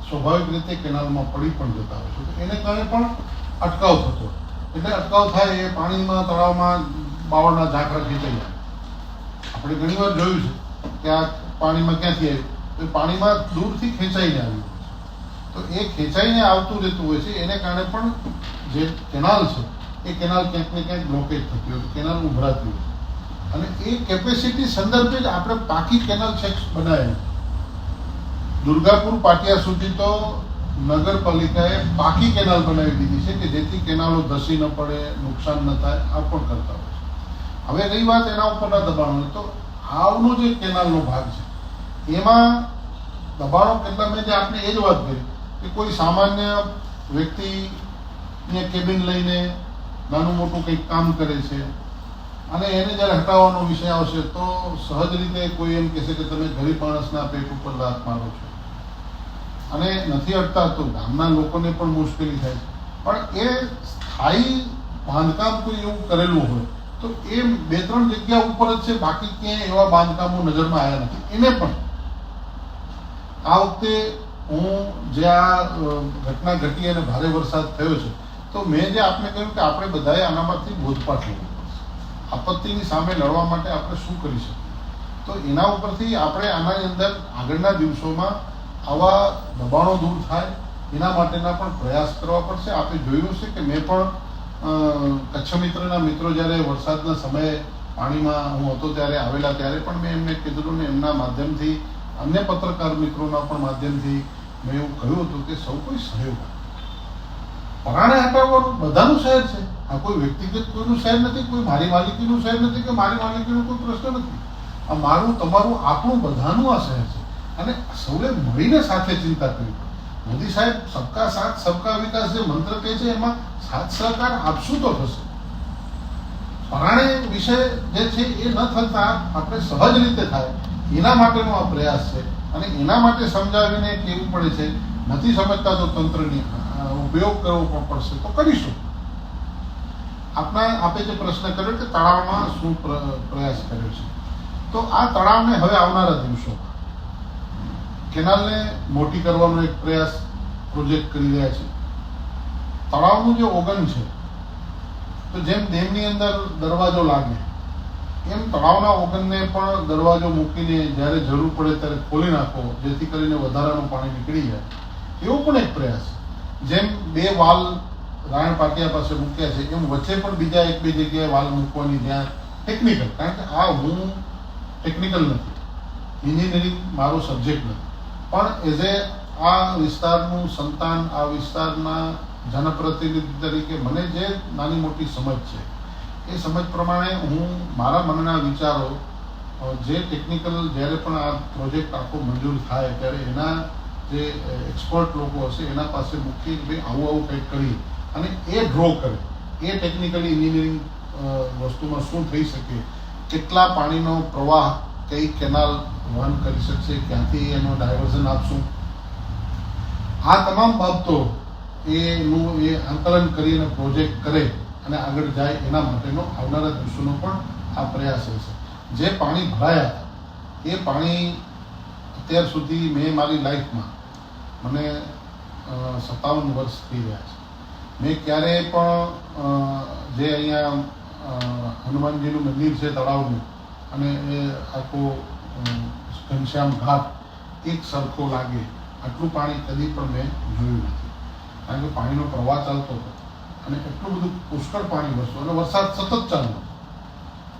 સ્વાભાવિક રીતે કેનાલમાં પડી પણ જતા હોય છે. તો એને કારણે પણ અટકાવ થતો હોય. એટલે અટકાવ થાય એ પાણીમાં, તળાવમાં બાવળના ઝાકડા ખેંચાઈ જાય. આપણે ઘણી વાર જોયું છે કે આ પાણીમાં ક્યાંથી આવ્યું, તો પાણીમાં દૂરથી ખેંચાઈને આવ્યું હોય છે. તો એ ખેંચાઈને આવતું રહેતું હોય છે, એને કારણે પણ જે કેનાલ છે એ કેનાલ ક્યાંક ને ક્યાંક બ્લોકેજ થતી હોય, કેનાલ ઉભરાતી હોય. અને એ કેપેસિટી સંદર્ભે જ આપણે પાકી કેનાલ છેક બનાવેલી. દુર્ગાપુર પાટિયા સુધી તો નગરપાલિકાએ પાકી કેનાલ બનાવી દીધી છે કે જેથી કેનાલો ધસી ન પડે, નુકસાન ન થાય, આ પણ કરતા હોય છે. હવે રહી વાત એના ઉપરના દબાણો, તો આવનો જે કેનાલનો ભાગ છે એમાં દબાણો કેટલા, મેં જે આપને એ જ વાત કરી કે કોઈ સામાન્ય વ્યક્તિ કેબિન લઈને નાનું મોટું કંઈક કામ કરે છે અને એને જ્યારે હટાવવાનો વિષય આવશે તો સહજ રીતે કોઈ એમ કહેશે કે તમે ગરીબ માણસના પેટ ઉપર લાત મારો છો, અને નથી અટતા તો ગામના લોકોને પણ મુશ્કેલી થાય છે. પણ એ સ્થાયી બાંધકામ કોઈ એવું કરેલું હોય તો એ 2-3 જગ્યા ઉપર જ છે, બાકી ક્યાંય એવા બાંધકામો નજરમાં આવ્યા નથી. એને પણ આ વખતે હું જે આ ઘટના ઘટી અને ભારે વરસાદ થયો છે, તો મેં જે આપને કહ્યું કે આપણે બધાએ આનામાંથી બોધપાઠ લેવો પડશે. આપત્તિની સામે લડવા માટે આપણે શું કરી શકીએ, તો એના ઉપરથી આપણે આનાની અંદર આગળના દિવસોમાં આવા દબાણો દૂર થાય એના માટેના પણ પ્રયાસ કરવા પડશે. આપણે જોયું છે કે મેં પણ કચ્છ મિત્રના મિત્રો જ્યારે વરસાદના સમયે પાણીમાં હું હતો ત્યારે આવેલા, ત્યારે પણ મેં એમને કીધું ને એમના માધ્યમથી, અન્ય પત્રકાર મિત્રોના પણ માધ્યમથી મેં એવું કહ્યું હતું કે સૌ કોઈ સહયોગ. પરાણે હટાવવાનું બધાનું શહેર છે, આ કોઈ વ્યક્તિગત કોઈનું શહેર નથી, કોઈ મારી માલિકીનું શહેર નથી કે મારી માલિકીનો કોઈ પ્રશ્ન નથી. આ મારું, તમારું, આપણું, બધાનું આ શહેર છે અને સૌએ મળીને સાથે ચિંતા કરવી પડે. મોદી સાહેબ સબકા સાથ સબકા વિકાસ જે મંત્ર કહે છે એમાં સાથ સહકાર આપશું તો થશે. પરાણે વિષય જે છે એ ન થતા આપણે સહજ રીતે થાય એના માટેનો આ પ્રયાસ છે અને એના માટે સમજાવીને કહેવું પડે છે. નથી સમજતા તો તંત્રની ઉપયોગ કરવો પણ પડશે, તો કરીશું. આપે જે પ્રશ્ન કર્યો કે તળાવમાં શું પ્રયાસ કર્યો છે, તો આ તળાવને હવે આવનારા દિવસોમાં કેનાલને મોટી કરવાનો એક પ્રયાસ, પ્રોજેક્ટ કરી રહ્યા છે. તળાવનું જે ઓગન છે, તો જેમ ડેમની અંદર દરવાજો લાગે એમ તળાવના ઓગનને પણ દરવાજો મૂકીને જ્યારે જરૂર પડે ત્યારે ખોલી નાખો, જેથી કરીને વધારાનું પાણી નીકળી જાય, એવો પણ એક પ્રયાસ. જેમ 2 વાલ રાયણ પાટિયા પાસે મૂક્યા છે, એમ વચ્ચે પણ બીજા 1-2 જગ્યાએ વાલ મૂકવાની, જ્યાં ટેકનિકલ, કારણ કે આ હું ટેકનિકલ નથી, એન્જિનિયરિંગ મારો સબ્જેક્ટ નથી, પણ એઝ એ આ વિસ્તારનું સંતાન, આ વિસ્તારના જનપ્રતિનિધિ તરીકે મને જે નાની મોટી સમજ છે એ સમજ પ્રમાણે હું મારા મનના વિચારો જે ટેકનિકલ જ્યારે પણ આ પ્રોજેક્ટ આખો મંજૂર થાય ત્યારે એના જે એક્સપર્ટ લોકો હશે એના પાસે મૂકી કે ભાઈ આવું આવું કંઈક કરીએ અને એ ડ્રો કરે એ ટેકનિકલી એન્જિનિયરિંગ વસ્તુમાં શું થઈ શકે, કેટલા પાણીનો પ્રવાહ કઈ કેનાલ વહન કરી શકશે, ક્યાંથી એનો ડાયવર્ઝન આપશું, આ તમામ બાબતો એનું એ આંકલન કરીને પ્રોજેક્ટ કરે અને આગળ જાય એના માટેનો આવનારા દિવસોનો પણ આ પ્રયાસ હશે. જે પાણી ભરાયા હતા એ પાણી અત્યાર સુધી મેં મારી લાઈફમાં મને 57 વર્ષ થઈ રહ્યા છે, મેં ક્યારેય પણ જે અહીંયા હનુમાનજીનું મંદિર છે તળાવનું અને એ આખો ઘનશ્યામ ઘાટ એક સરખો લાગે આટલું પાણી કદી પણ મેં જોયું નથી, કારણ કે પાણીનો પ્રવાહ ચાલતો હતો અને એટલું બધું પુષ્કળ પાણી વરસતું અને વરસાદ સતત ચાલુ,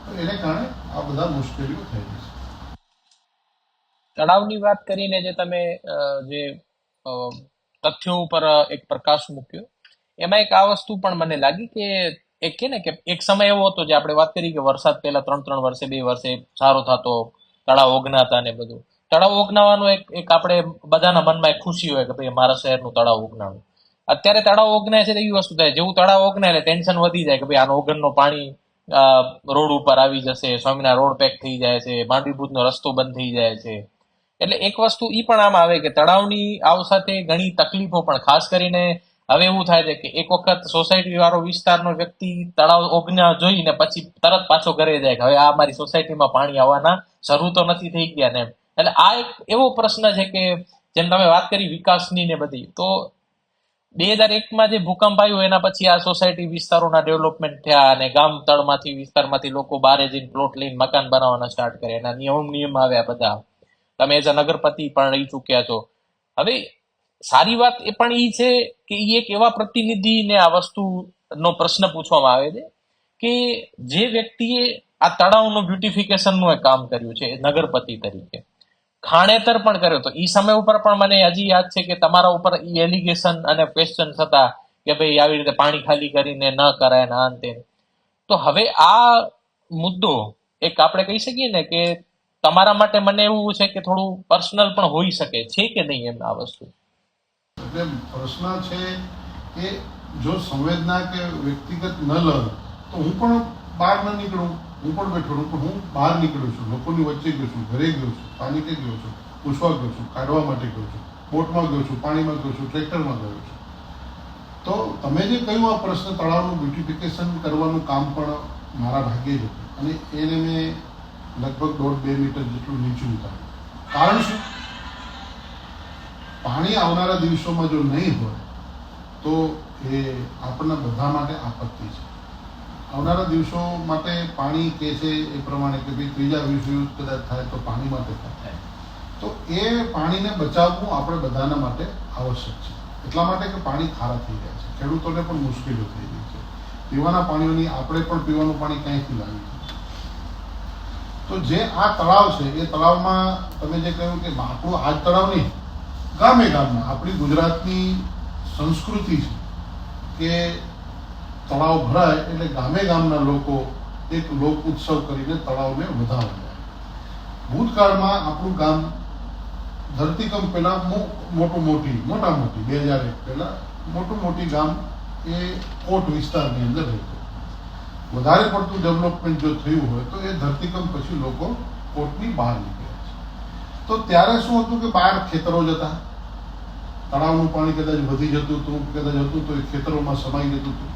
તો એને કારણે આ બધા મુશ્કેલીઓ થઈ ગઈ છે. તળાવની વાત કરીને જે તમે જે તથ્યો ઉપર એક પ્રકાશ મૂક્યો, એમાં એક આ વસ્તુ પણ મને લાગી કે એક કે ને કે એક સમય એવો હતો જે આપણે વાત કરી કે વરસાદ પહેલા 3 વર્ષે 2 વર્ષે સારો થતો, તળાવ ઓગનાતા ને બધું. તળાવ ઓગનાવાનો એક આપણે બધાના મનમાં એક ખુશી હોય કે ભાઈ મારા શહેરનું તળાવ ઓગનાણું. અત્યારે તળાવ ઓગનાય છે તો એવી વસ્તુ થાય, જેવું તળાવ ઓગનાય એટલે ટેન્શન વધી જાય કે ભાઈ આનો ઓગનનો પાણી રોડ ઉપર આવી જશે, સ્વામિના રોડ પેક થઈ જાય છે, માંડવી ભુજનો રસ્તો બંધ થઈ જાય છે. એટલે એક વસ્તુ ઈ પણ આમ આવે કે તળાવની આવ સાથે ઘણી તકલીફો પણ, ખાસ કરીને હવે એવું થાય છે કે એક વખત સોસાયટી વાળો વિસ્તારનો વ્યક્તિ તળાવ ઓગના જોઈને પછી તરત પાછો ઘરે જાય કે હવે આ અમારી સોસાયટીમાં પાણી આવવાના શરૂ તો નથી થઈ ગયા ને એમ. એટલે આ એક એવો પ્રશ્ન છે કે જેમ તમે વાત કરી વિકાસની ને બધી, તો 2001માં જે ભૂકંપ આવ્યો એના પછી આ સોસાયટી વિસ્તારોના ડેવલપમેન્ટ થયા અને ગામ તળમાંથી વિસ્તારમાંથી લોકો બહારે જઈને પ્લોટ લઈને મકાન બનાવવાના સ્ટાર્ટ કર્યા, એના નિયમ આવ્યા બધા. તમે એઝ અ નગરપતિ પણ રહી ચૂક્યા છો. હવે સારી વાત એ પણ એ છે કે એ એક એવા પ્રતિનિધિને આ વસ્તુનો પ્રશ્ન પૂછવામાં આવે છે કે જે વ્યક્તિએ આ તળાવનું બ્યુટિફિકેશનનું કામ કર્યું છે નગરપતિ તરીકે, ખાણેતર પણ કર્યો તો એ સમય ઉપર પણ મને હજી યાદ છે કે તમારા ઉપર ઈ એલિગેશન અને ક્વેશ્ચન હતા કે ભાઈ આવી રીતે પાણી ખાલી કરીને ન કરાય ને અંતે. તો હવે આ મુદ્દો એક આપણે કહી શકીએ ને કે તમારા માટે મને એવું છે કે થોડું પર્સનલ પણ હોઈ શકે છે કે નહીં એમ આ વસ્તુ? એટલે પ્રશ્ન છે કે જો સંવેદના કે વ્યક્તિગત ન લે તો હું પણ બહાર ન નીકળું, હું પણ બેઠો રહું, પણ હું બહાર નીકળું છું, લોકોની વચ્ચે ગયો છું, ઘરે ગયો છું, પાણી કે ગયો છું, પૂછવા ગયો છું, કાઢવા માટે ગયો છું, બોટમાં ગયો છું, પાણીમાં ગયો છું, ટ્રેક્ટરમાં ગયો છું. તો તમે જે કહ્યું આ પ્રશ્ન તળાવનું બ્યુટિફિકેશન કરવાનું કામ પણ મારા ભાગ્યે જ હતું અને એને મેં લગભગ 1.5-2 મીટર જેટલું નીચું ઉતાર્યું. કારણ શું? પાણી આવનારા દિવસોમાં જો નહીં હોય તો એ આપણને બધા માટે આપત્તિ છે. આવનારા દિવસો માટે પાણી કે છે એ પ્રમાણે કે ભાઈ ત્રીજા વિશ્વયુદ્ધ કદાચ થાય તો પાણી માટે થાય, તો એ પાણીને બચાવવું આપણે બધાના માટે આવશ્યક છે. એટલા માટે કે પાણી ખારા થઈ ગયા છે, ખેડૂતોને પણ મુશ્કેલીઓ થઈ ગઈ છે, પીવાના પાણીઓની આપણે પણ પીવાનું પાણી ક્યાંયથી લાવ્યું છે. તો જે આ તળાવ છે એ તળાવમાં તમે જે કહ્યું કે આપણું આ તળાવ નહીં, ગામે ગામમાં આપણી ગુજરાતની સંસ્કૃતિ છે કે તળાવ ભરાય એટલે ગામે ગામના લોકો એક લોક ઉત્સવ કરીને તળાવને વધાવવા જાય. ભૂતકાળમાં આપણું ગામ ધરતીકંપ પહેલા મોટા મોટી 2001 પહેલા મોટી ગામ એ કોટ વિસ્તારની અંદર રહેતું. વધારે પડતું ડેવલપમેન્ટ જો થયું હોય તો એ ધરતીકંપ પછી લોકો કોટની બહાર નીકળ્યા છે. તો ત્યારે શું હતું કે બહાર ખેતરો જતા, તળાવનું પાણી કદાચ વધી જતું હતું, કદાચ હતું તો એ ખેતરોમાં સમાઈ જતું હતું,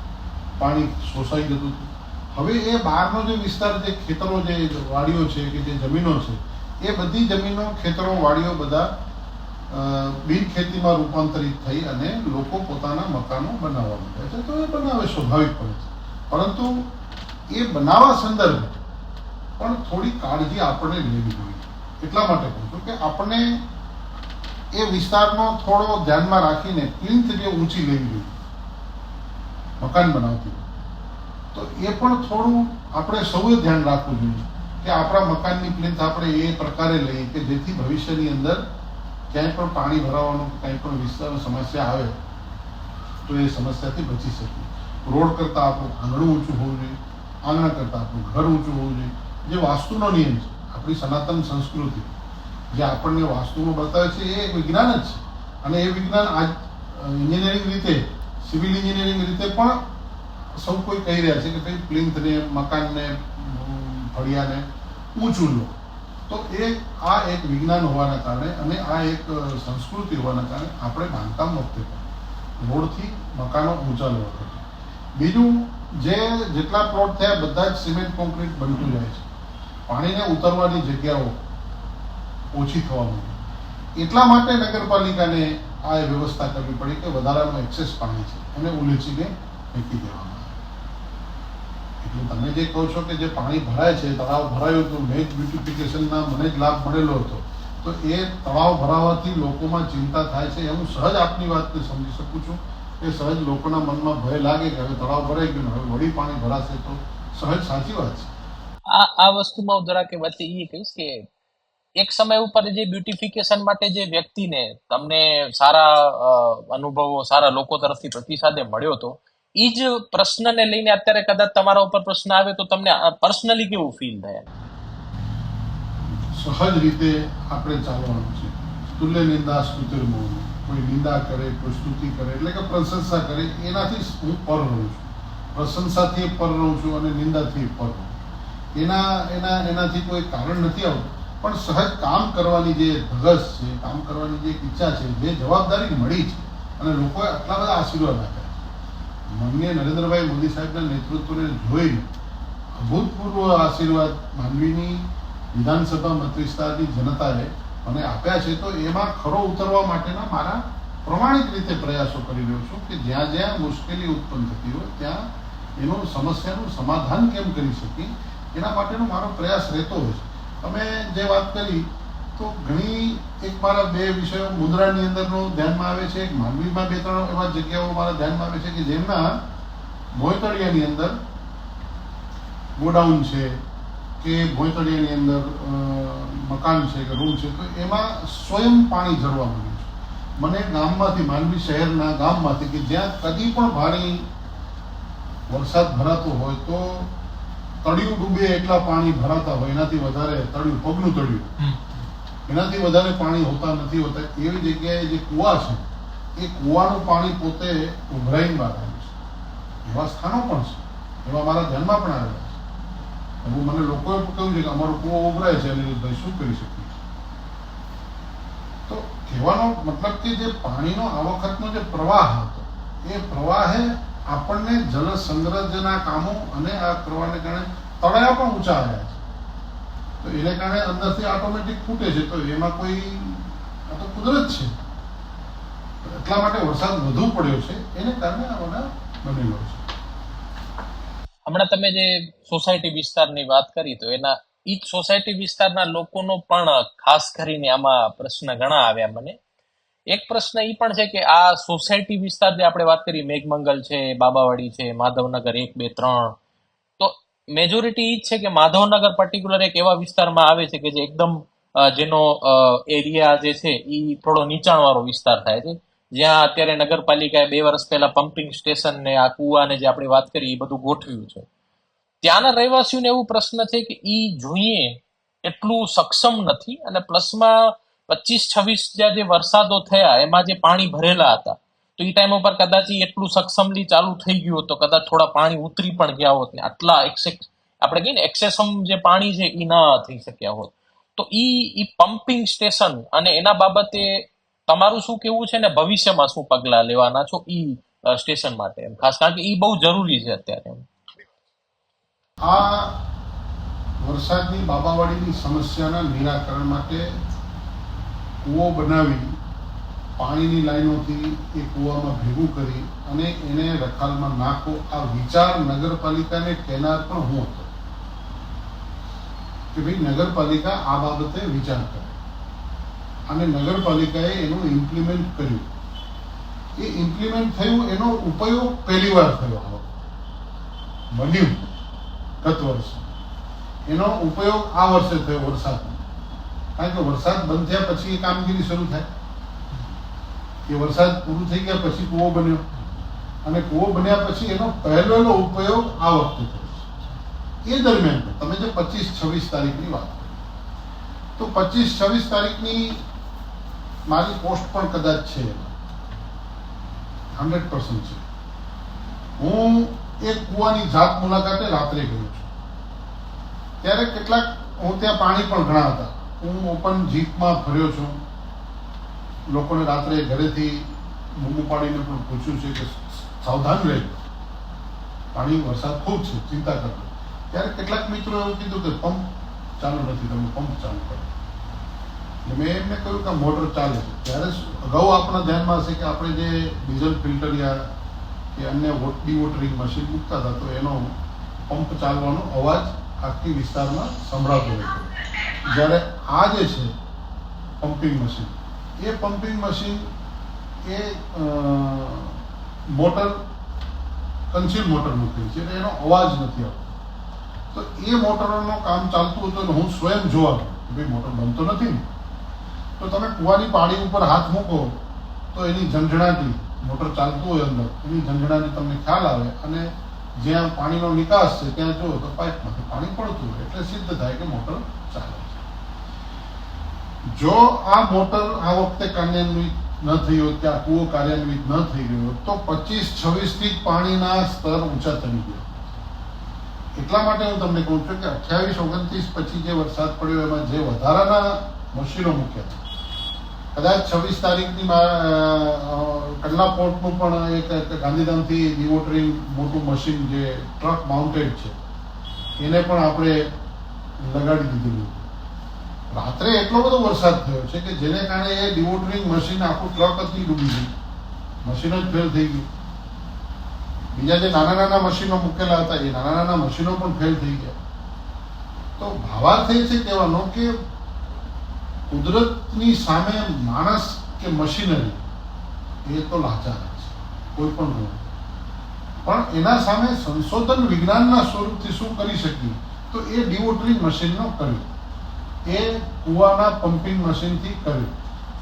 પાણી શોષાઈ જતું હતું. હવે એ બહારનો જે વિસ્તાર, જે ખેતરો, જે વાડીઓ છે કે જે જમીનો છે, એ બધી જમીનો, ખેતરો, વાડીઓ બધા બિન ખેતીમાં રૂપાંતરિત થઈ અને લોકો પોતાના મકાનો બનાવવા માંડ્યા છે. તો એ બનાવે સ્વાભાવિકપણે છે, પરંતુ એ બનાવવા સંદર્ભે પણ થોડી કાળજી આપણે લેવી જોઈએ. એટલા માટે કહું છું કે આપણે એ વિસ્તારનો થોડો ધ્યાનમાં રાખીને પ્લિન્થ જે ઊંચી લેવી જોઈએ મકાન બનાવતી, તો એ પણ થોડું આપણે સૌએ ધ્યાન રાખવું જોઈએ કે આપણા મકાનની પ્લિન્થ આપણે એ પ્રકારે લઈએ કે જેથી ભવિષ્યની અંદર ક્યાંય પણ પાણી ભરાવાનું કંઈ પણ વિસ્તારમાં સમસ્યા આવે તો એ સમસ્યાથી બચી શકીએ. રોડ કરતાં આપણું આંગણું ઊંચું હોવું જોઈએ, આંગણા કરતાં આપણું ઘર ઊંચું હોવું જોઈએ, જે વાસ્તુનો નિયમ છે. આપણી સનાતન સંસ્કૃતિ જે આપણને વાસ્તુમાં બતાવે છે એ વિજ્ઞાન જ છે, અને એ વિજ્ઞાન આજ એન્જિનિયરિંગ રીતે, સિવિલ એન્જિનિયરિંગ રીતે પણ સૌ કોઈ કહી રહ્યા છે કે ભાઈ પ્લિન્થને, મકાનને, ફળિયાને ઊંચું લો. તો આ એક વિજ્ઞાન હોવાના કારણે અને આ એક સંસ્કૃતિ હોવાના કારણે આપણે બાંધકામ વખતે રોડથી મકાનો ઊંચા લેવા પડે. બીજું, જેટલા પ્લોટ થયા બધા જ સિમેન્ટ કોન્ક્રીટ બનતું જાય છે. પાણીને ઉતરવાની જગ્યાઓ ઓછી થવા માંડી. એટલા માટે નગરપાલિકાને આ વ્યવસ્થા કરવી પડી કે વધારાનું એક્સેસ પાણી છે એને ઉલેચીને ફેંકી દેવામાં આવે. એટલે તમે જે કહો છો કે જે પાણી ભરાય છે, તળાવ ભરાયું હતું, મેજ બ્યુટિફિકેશનના મને જ લાભ મળેલો હતો, તો એ તળાવ ભરાવાથી લોકોમાં ચિંતા થાય છે. હું સહજ આપની વાતને સમજી શકું છું કે સહજ લોકોના મનમાં ભય લાગે કે હવે તળાવ ભરાઈ ગયું, હવે વળી પાણી ભરાશે, તો સહજ સાચી વાત છે. આ વસ્તુમાં જરાક વચ્ચે એ કહીશ કે એક સમય ઉપર જે બ્યુટિફિકેશન માટે જે વ્યક્તિને તમને સારા અનુભવો, સારા લોકો તરફથી પ્રતિસાદ મળ્યો હતો, એ જ પ્રશ્નને લઈને અત્યારે કદાચ તમારા ઉપર પ્રશ્ન આવે તો તમને પર્સનલી કેવું ફીલ થાય? સહજ રીતે આપણે ચાલવાનું છે. તુલ્ય નિંદા સ્તુતિર્મૌન. કોઈ નિંદા કરે, કોઈ સ્તુતિ કરે એટલે કે પ્રશંસા કરે, એનાથી હું પર રહું છું. પ્રશંસાથી પર રહું છું અને નિંદાથી પર રહું છું. એનાથી કોઈ કારણ નથી આવતું, પણ સહજ કામ કરવાની જે ધગસ છે, કામ કરવાની જે ઈચ્છા છે, જે જવાબદારી મળી છે અને લોકોએ આટલા બધા આશીર્વાદ આપ્યા. માનનીય નરેન્દ્રભાઈ મોદી સાહેબના નેતૃત્વને જોઈને અભૂતપૂર્વ આશીર્વાદ માંડવીની વિધાનસભા મત વિસ્તારની જનતાએ મને આપ્યા છે. તો એમાં ખરો ઉતરવા માટેના મારા પ્રમાણિક રીતે પ્રયાસો કરી રહ્યો છું કે જ્યાં જ્યાં મુશ્કેલી ઉત્પન્ન થતી હોય ત્યાં એનું સમસ્યાનું સમાધાન કેમ કરી શકીએ એના માટેનો મારો પ્રયાસ રહેતો હોય છે. તમે જે વાત કરી તો ઘણી એક મારા બે વિષયો મુન્દ્રાની અંદરનો ધ્યાનમાં આવે છે, એક માંડવીમાં 2-3 એવા જગ્યાઓ મારા ધ્યાનમાં આવે છે કે જેમના ભોયતળિયાની અંદર ગોડાઉન છે કે ભોયતળિયાની અંદર મકાન છે કે રૂમ છે, તો એમાં સ્વયં પાણી ઝરવા માંડ્યું છે. મને ગામમાંથી, માંડવી શહેરના ગામમાંથી કે જ્યાં કદી પણ ભારે વરસાદ ભરાતો હોય તો તળિયું ડૂબે એટલા પાણી ભરાતા હોય, એનાથી વધારે તળિયું, પગનું તળિયું, એનાથી વધારે પાણી હોતા નથી હોતા. એવી જગ્યાએ જે કૂવા છે એ કૂવાનું પાણી પોતે ઉભરાઈને બહાર આવ્યું છે. એવા સ્થાનો પણ છે, એવા મારા ધ્યાનમાં પણ આવેલા છે. એવું મને લોકોએ કહ્યું છે કે અમારો કૂવો ઉભરાય છે, અનિરુદ્ધભાઈ શું કરી શકીએ? તો કહેવાનો મતલબ કે જે પાણીનો આ વખતનો જે પ્રવાહ હતો એ પ્રવાહે આપણને જળ સંગ્રહના કામો અને આ કરવાને કારણે તળાવ પણ ઊંચા આવ્યા છે. તો એને કારણે અંદરથી ઓટોમેટિક ફૂટે છે. તો એમાં કોઈ, આ તો કુદરત છે. એટલા માટે વરસાદ વધુ પડ્યો છે, એને કારણે આ બધા બનેલો છે. હમણાં તમે જે સોસાયટી વિસ્તારની વાત કરી તો એના ઈ જ સોસાયટી વિસ્તારના લોકોનો પણ ખાસ કરીને આમાં પ્રશ્ન ઘણા આવ્યા મને. એક પ્રશ્ન એ પણ છે કે આ સોસાયટી વિસ્તાર જે આપણે વાત કરી, મેઘમંગલ છે, બાબાવાડી છે, માધવનગર 1, 2, 3, તો મેજોરિટી ઈ જ છે કે માધવનગર પર્ટિક્યુલર એક એવા વિસ્તારમાં આવે છે કે જે એકદમ જેનો એરિયા જે છે એ થોડો નીચાણવાળો વિસ્તાર થાય છે, જ્યાં અત્યારે નગરપાલિકાએ 2 વર્ષ પહેલા પમ્પિંગ સ્ટેશન ને આ કુવાને જે આપણે વાત કરી એ બધું ગોઠવ્યું છે. ત્યાંના રહેવાસીઓને એવું પ્રશ્ન છે કે ઈ જોઈએ એટલું સક્ષમ નથી, અને પ્લસમાં 25-26 જે વરસાદો થયા એમાં જે પાણી ભરેલા હતા તો એ ટાઈમ ઉપર કદાચ એટલું સક્ષમલી ચાલુ થઈ ગયું તો કદાચ થોડા પાણી ઉતરી પણ ગયા હોત ને આટલા આપણે કહીએ ને એક્સેસમ જે પાણી છે એ ના થઈ શક્યા હોત. તો ઈ પમ્પિંગ સ્ટેશન અને એના બાબતે તમારું શું કેવું છે ને ભવિષ્યમાં શું પગલા લેવાના છો ઈ સ્ટેશન માટે, ખાસ કારણ કે ઈ બહુ જરૂરી છે અત્યારે? આ વરસાદની બાબાવાડીની સમસ્યાના નિરાકરણ માટે કૂવો બનાવી પાણીની લાઈનોથી એ કૂવામાં ભેગું કરી અને એને રખાલમાં નાખો, આ વિચાર નગરપાલિકાને કહેનાર પણ હું હતો કે ભાઈ નગરપાલિકા આ બાબતે વિચાર કરે, અને નગરપાલિકાએ એનું ઇમ્પ્લિમેન્ટ કર્યું. એ ઇમ્પ્લિમેન્ટ થયું, એનો ઉપયોગ પહેલી વાર થયો બન્યું ગત વર્ષે. એનો ઉપયોગ આ વર્ષે થયો વરસાદનો, કારણ કે વરસાદ બંધ થયા પછી એ કામગીરી શરૂ થાય. એ વરસાદ પૂરું થઈ ગયા પછી કૂવો બન્યો, અને કૂવો બન્યા પછી એનો પહેલો ઉપયોગ આ વખતે થયો. એ દરમિયાન તમે જે 25-26 તારીખની વાત કરી, તો 25-26 તારીખની મારી પોસ્ટ પણ કદાચ છે, 100% છે. હું એક કૂવાની જાત મુલાકાતે રાત્રે ગયો છું. ત્યારે કેટલાક હું ત્યાં પાણી પણ ઘણા હતા. હું ઓપન જીપમાં ફર્યો છું. લોકોને રાત્રે ઘરેથી બૂમો પાડીને પણ પૂછ્યું છે કે સાવધાન રહેજો, પાણી વરસાદ ખૂબ છે, ચિંતા કરજો. ત્યારે કેટલાક મિત્રો એવું કીધું કે પંપ ચાલુ નથી, તમે પંપ ચાલુ કરો. એટલે મેં એમને કહ્યું કે મોટર ચાલે છે. ત્યારે અગાઉ આપણા ધ્યાનમાં હશે કે આપણે જે ડીઝલ ફિલ્ટર યા કે અન્ય ડીવોટરિંગ મશીન મૂકતા હતા, તો એનો પંપ ચાલવાનો અવાજ આખી વિસ્તારમાં સંભળાતો હતો. જ્યારે આ જે છે પમ્પિંગ મશીન, એ પમ્પિંગ મશીન એ મોટર કન્સીલ મોટર મૂકેલી છે, એટલે એનો અવાજ નથી આવતો. તો એ મોટરનું કામ ચાલતું હતું, હું સ્વયં જોવા ગયો કે ભાઈ મોટર બંધ તો નથી ને. તો તમે કૂવાની પાળી ઉપર હાથ મૂકો તો એની ઝંઝણાટી, મોટર ચાલતું હોય અંદર, એની ઝંઝણાટી તમને ખ્યાલ આવે, અને જ્યાં પાણીનો નિકાસ છે ત્યાં જુઓ તો પાઇપમાંથી પાણી પડતું હોય, એટલે સિદ્ધ થાય કે મોટર ચાલે છે. જો આ મોટર આ વખતે કાર્યાન્વિત ન થઈ હોત, કે આ કૂવો કાર્યાન્વિત ન થઈ ગયો તો 25-26 થી પાણીના સ્તર ઊંચા થઈ ગયા. એટલા માટે હું તમને કહું છું કે 28-29 પછી જે વરસાદ પડ્યો એમાં જે વધારાના મશીનો મૂક્યા, કદાચ 26 તારીખની કંડલા પોર્ટનું પણ એક ગાંધીધામથી ડિવોટરિંગ મોટું મશીન જે ટ્રક માઉન્ટેડ છે, એને પણ આપણે લગાડી દીધેલું. રાત્રે એટલો બધો વરસાદ થયો છે કે જેને કારણે એ ડિવોટરિંગ મશીન આખું ટ્રક જ ડૂબી ગયું, મશીન જ ફેલ થઈ ગયું. બીજા જે નાના નાના મશીનો મૂકેલા હતા, એ નાના નાના મશીનો પણ ફેલ થઈ ગયા. તો ભાવાર્થ એ છે કહેવાનો કે કુદરતની સામે માણસ કે મશીનરી એ તો લાચાર છે, કોઈ પણ હોય. પણ એના સામે સંશોધન વિજ્ઞાનના સ્વરૂપથી શું કરી શકીએ, તો એ ડિવોટરિંગ મશીનનો કર્યું, એ કૂવાના પમ્પિંગ મશીનથી કર્યું.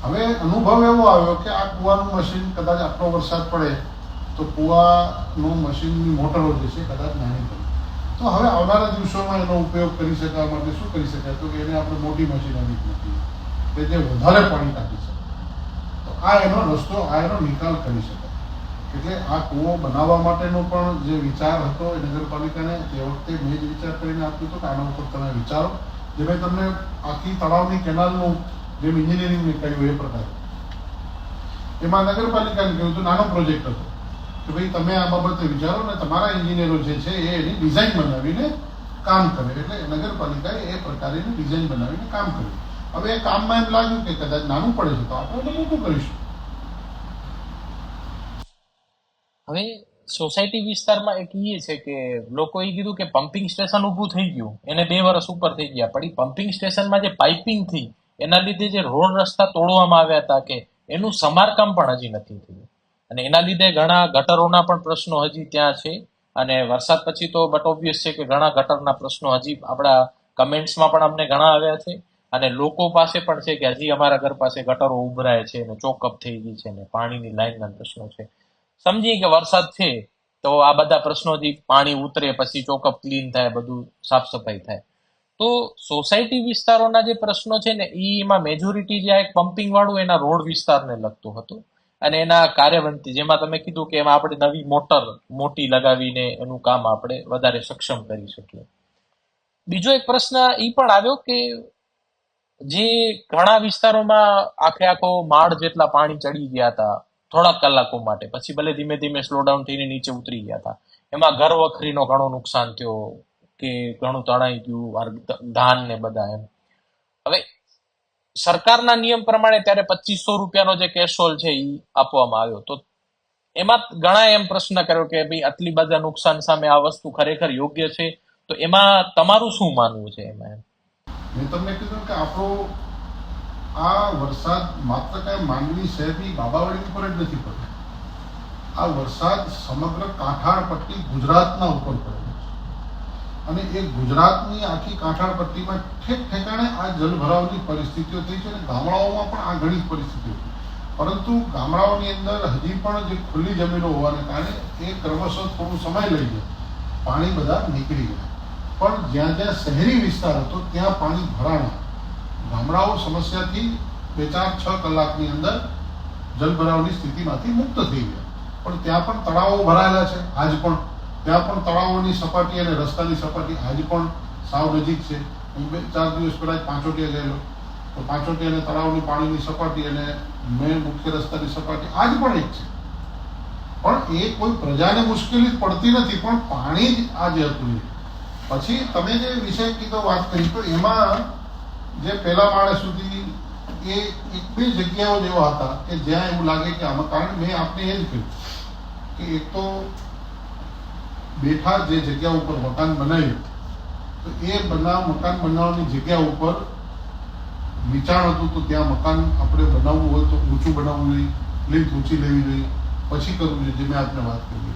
હવે અનુભવ એવો આવ્યો કે આ કૂવાનું મશીન કદાચ આટલો વરસાદ પડે તો કૂવાનું મશીનની મોટરો જે છે કદાચ નાની પડે. તો હવે આવનારા દિવસોમાં એનો ઉપયોગ કરી શકાય માટે શું કરી શકાય, તો કે એને આપણે મોટી મશીનરી મૂકીએ કે જે વધારે પાણી કાઢી શકે. તો આ એનો રસ્તો, આ એનો નિકાલ કરી શકાય. એટલે આ કૂવો બનાવવા માટેનો પણ જે વિચાર હતો એ નગરપાલિકાને તે વખતે મેં જ વિચાર કરીને આપ્યું હતું કે આના ઉપર તમે વિચારો. જે મેં તમને આખી તળાવની કેનાલનું જેમ એન્જિનિયરિંગ મેં કર્યું એ પ્રકારે, એમાં નગરપાલિકાને કહ્યું હતું, નાનો પ્રોજેક્ટ હતો કે ભાઈ તમે આ બાબતે વિચારો ને તમારા એન્જિનિયરો જે છે એ એની ડિઝાઇન બનાવીને કામ કરે. એટલે નગરપાલિકાએ એ પ્રકારની ડિઝાઇન બનાવીને કામ કર્યું. હવે એ કામમાં એમ લાગ્યું કે કદાચ નાનું પડે છે તો આપણે એને મોટું કરીશું. હવે સોસાયટી વિસ્તારમાં એક એ છે કે લોકોએ કીધું કે પમ્પિંગ સ્ટેશન ઊભું થઈ ગયું, એને 2 વર્ષ ઉપર થઈ ગયા, પણ એ પમ્પિંગ સ્ટેશનમાં જે પાઇપિંગ થઈ એના લીધે જે રોડ રસ્તા તોડવામાં આવ્યા હતા કે એનું સમારકામ પણ હજી નથી થયું, અને એના લીધે ઘણા ગટરોના પણ પ્રશ્નો હજી ત્યાં છે. અને વરસાદ પછી તો બટ ઓબ્વિયસ છે કે ઘણા ગટરના પ્રશ્નો હજી આપણા કમેન્ટ્સમાં પણ અમને ઘણા આવ્યા છે, અને લોકો પાસે પણ છે કે હજી અમારા ઘર પાસે ગટરો ઉભરાય છે ને ચોકઅપ થઈ ગઈ છે ને પાણીની લાઈનના પ્રશ્નો છે. સમજીએ કે વરસાદ છે તો આ બધા પ્રશ્નોથી પાણી ઉતરે, પછી ચોકઅપ ક્લીન થાય, બધું સાફ સફાઈ થાય. તો સોસાયટી વિસ્તારોના જે પ્રશ્નો છે ને એમાં મેજોરિટી જે આ એક પમ્પિંગ વાળું એના રોડ વિસ્તારને લગતું હતું, અને એના કાર્યવંતી જેમાં તમે કીધું કે એમાં આપણે નવી મોટર મોટી લગાવીને એનું કામ આપણે વધારે સક્ષમ કરી શકીએ. બીજો એક પ્રશ્ન એ પણ આવ્યો કે જે ઘણા વિસ્તારોમાં આખો માળ જેટલા પાણી ચડી ગયા હતા થોડાક કલાકો માટે, પછી ભલે ધીમે ધીમે સ્લો ડાઉન થઈને નીચે ઉતરી ગયા હતા, એમાં ઘર વખરીનો ઘણો નુકસાન થયો કે ઘણું તણાઈ ગયું, ધાન ને બધા એમ. હવે સરકારના નિયમ પ્રમાણે ત્યારે 2500 રૂપિયાનો જે કેશોલ છે એ આપવામાં આવ્યો, તો એમાં ઘણા એમ પ્રશ્ન કર્યો કે ભાઈ આટલી બધા નુકસાન સામે આ વસ્તુ ખરેખર યોગ્ય છે, તો એમાં તમારું શું માનવું છે એમાં? મેં તમને કીધું કે આપણો આ વરસાદ માત્ર કાંઈ માંડવી શહેરની બાબાવાડી ઉપર જ નથી પડતો, આ વરસાદ સમગ્ર કાંઠાળ પટ્ટી ગુજરાતના ઉપર પડે છે. અને એ ગુજરાતની આખી કાંઠાળ પટ્ટીમાં ઠેક ઠેકાણે આ જલભરાવની પરિસ્થિતિઓ થઈ છે અને ગામડાઓમાં પણ આ ઘણી પરિસ્થિતિઓ છે. પરંતુ ગામડાઓની અંદર હજી પણ જે ખુલ્લી જમીનો હોવાને કારણે એ ક્રમશઃ થોડું સમય લઈ જાય, પાણી બધા નીકળી ગયા. પણ જ્યાં જ્યાં શહેરી વિસ્તાર હતો ત્યાં પાણી ભરાણા. ગામડાઓ સમસ્યાથી 2-4-6 કલાકની અંદર જલભરાવની સ્થિતિમાંથી મુક્ત થઈ ગયા. પણ ત્યાં પણ તળાવો ભરાયેલા છે આજ પણ. ત્યાં પણ તળાવોની સપાટી અને રસ્તાની સપાટી આજ પણ સાવ નજીક છે. હું 4 દિવસ પહેલા પાંચોટિયા ગયેલો, તો પાંચોટિયા અને તળાવની પાણીની સપાટી અને મેન મુખ્ય રસ્તાની સપાટી આજ પણ એક છે. પણ એ કોઈ પ્રજાને મુશ્કેલી પડતી નથી, પણ પાણી જ આજે હતું. પછી તમે જે વિષય કીધો, વાત કરી, તો એમાં જે પહેલા માળે સુધી એ 1-2 જગ્યાઓ જેવા હતા કે જ્યાં એવું લાગે કે આમાં, કારણ મેં આપને એ જ કહ્યું કે એક તો બેઠા જે જગ્યા ઉપર મકાન બનાવ્યું, તો એ મકાન બનાવવાની જગ્યા ઉપર નીચાણ હતું, તો ત્યાં મકાન આપણે બનાવવું હોય તો ઊંચું બનાવવું જોઈએ, પ્લીથ ઊંચી લેવી જોઈએ, પછી કરવું જોઈએ, જે મેં આપને વાત કરી.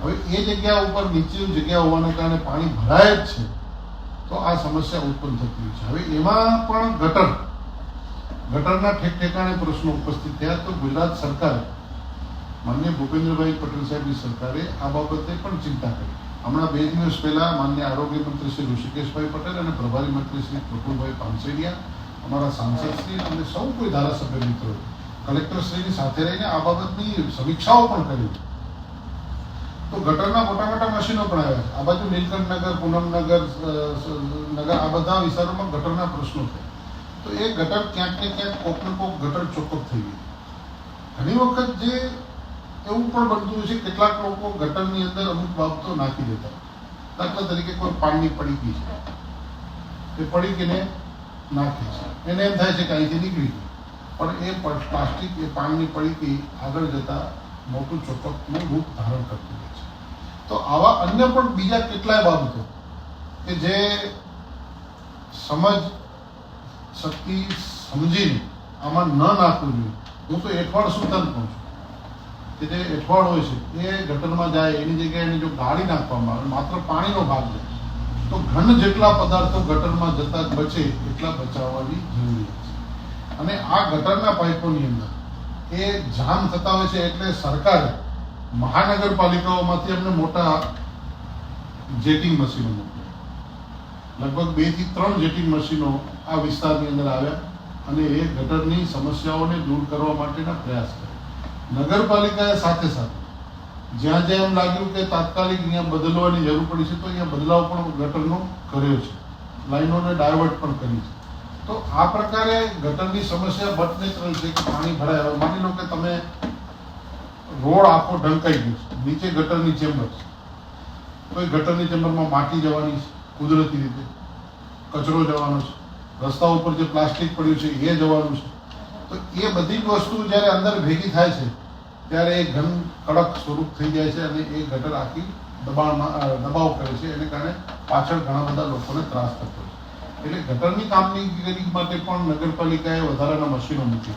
હવે એ જગ્યા ઉપર નીચી જગ્યા હોવાને કારણે પાણી ભરાય જ છે, તો આ સમસ્યા ઉત્પન્ન થતી હોય છે. હવે એમાં પણ ગટરના ઠેક ઠેકાણે પ્રશ્નો ઉપસ્થિત થયા. તો ગુજરાત સરકારે, માનનીય ભૂપેન્દ્રભાઈ પટેલ સાહેબની સરકારે આ બાબતે પણ ચિંતા કરી. હમણાં 2 દિવસ પહેલા માનનીય આરોગ્ય મંત્રી શ્રી ઋષિકેશભાઈ પટેલ અને પ્રભારી મંત્રી શ્રી પ્રફુલભાઈ પાનસેરિયા, અમારા સાંસદશ્રી અને સૌ કોઈ ધારાસભ્ય મિત્રો કલેક્ટરશ્રીની સાથે રહીને આ બાબતની સમીક્ષાઓ પણ કરી. તો ગટરના મોટા મોટા મશીનો પણ આવ્યા છે. આ બાજુ નીલકંઠનગર, પૂનમનગર નગર, આ બધા વિસ્તારોમાં ગટરના પ્રશ્નો છે. તો એ ગટર ક્યાંક ને ક્યાંક કોક ને કોક ગટર ચોખ્ખો થઈ ગઈ. ઘણી વખત જે એવું પણ બનતું હોય છે, કેટલાક લોકો ગટરની અંદર અમુક બાબતો નાખી દેતા. દાખલા તરીકે કોઈ પાનની પડીકી છે, એ પડીકીને નાખે છે, એને એમ થાય છે કે અહીંથી નીકળી ગઈ, પણ એ પ્લાસ્ટિક, એ પાનની પડીકી આગળ જતા મોટું ચોટકનું રૂપ ધારણ કરતું હોય છે. તો આવા અન્ય પણ બીજા કેટલાય બાબતો કે જે સમજ શક્તિ સમજીને આમાં ન નાખવું જોઈએ. હું તો એઠવાડ સુધન કહું છું કે જે એઠવાડ હોય છે એ ગટરમાં જાય, એની જગ્યાએ એને જો ગાળી નાખવામાં આવે, માત્ર પાણીનો ભાગ જાય, તો ઘન જેટલા પદાર્થો ગટરમાં જતા બચે એટલા બચાવવાની જરૂરી છે. અને આ ગટરના પાઇપોની અંદર એ જામ થતા હોય છે, એટલે સરકારે મહાનગરપાલિકાઓમાંથી અમને મોટા જેટિંગ મશીનો મોકલ્યા. લગભગ 2 થી 3 જેટિંગ મશીનો આ વિસ્તારની અંદર આવ્યા અને એ ગટરની સમસ્યાઓને દૂર કરવા માટેના પ્રયાસ કર્યા. નગરપાલિકાએ સાથે સાથે જ્યાં જ્યાં એમ લાગ્યું કે તાત્કાલિક અહીંયા બદલવાની જરૂર પડી છે, તો અહીંયા બદલાવ પણ ગટરનો કર્યો છે, લાઈનોને ડાયવર્ટ પણ કરી છે. તો આ પ્રકારે ગટરની સમસ્યા બટ નેચરલ છે કે પાણી ભરાય. હવે માની લો કે તમે રોડ આખો ઢંકાઈ ગયો છે, નીચે ગટરની ચેમ્બર છે, તો એ ગટરની ચેમ્બરમાં માટી જવાની છે, કુદરતી રીતે કચરો જવાનો છે, રસ્તા ઉપર જે પ્લાસ્ટિક પડ્યું છે એ જવાનું છે. તો એ બધી જ વસ્તુ જ્યારે અંદર ભેગી થાય છે ત્યારે એ ઘન કડક સ્વરૂપ થઈ જાય છે અને એ ગટર આખી દબાવ કરે છે. એને કારણે પાછળ ઘણા બધા લોકોને ત્રાસ થતો છે. એટલે ગટરની કામગીરી માટે પણ નગરપાલિકાએ વધારાના મશીનો મૂકી,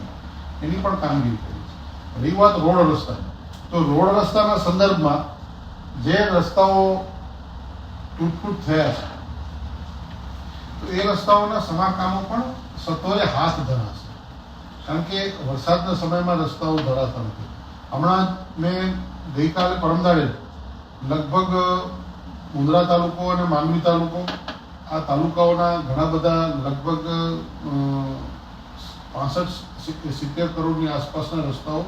એની પણ કામગીરી કરી છે. રહી વાત રોડ રસ્તાની, તો રોડ રસ્તાના સંદર્ભમાં જે રસ્તાઓ તૂટફૂટ થયા છે, તો એ રસ્તાઓના સમારકામો પણ સત્વરે હાથ ધરાશે. કારણ કે વરસાદના સમયમાં રસ્તાઓ ધરાતા નથી. હમણાં મેં ગઈકાલે પરમદાડે લગભગ મુંદ્રા તાલુકો અને માંડવી તાલુકો, આ તાલુકાઓના ઘણા બધા લગભગ 65-70 કરોડની આસપાસના રસ્તાઓ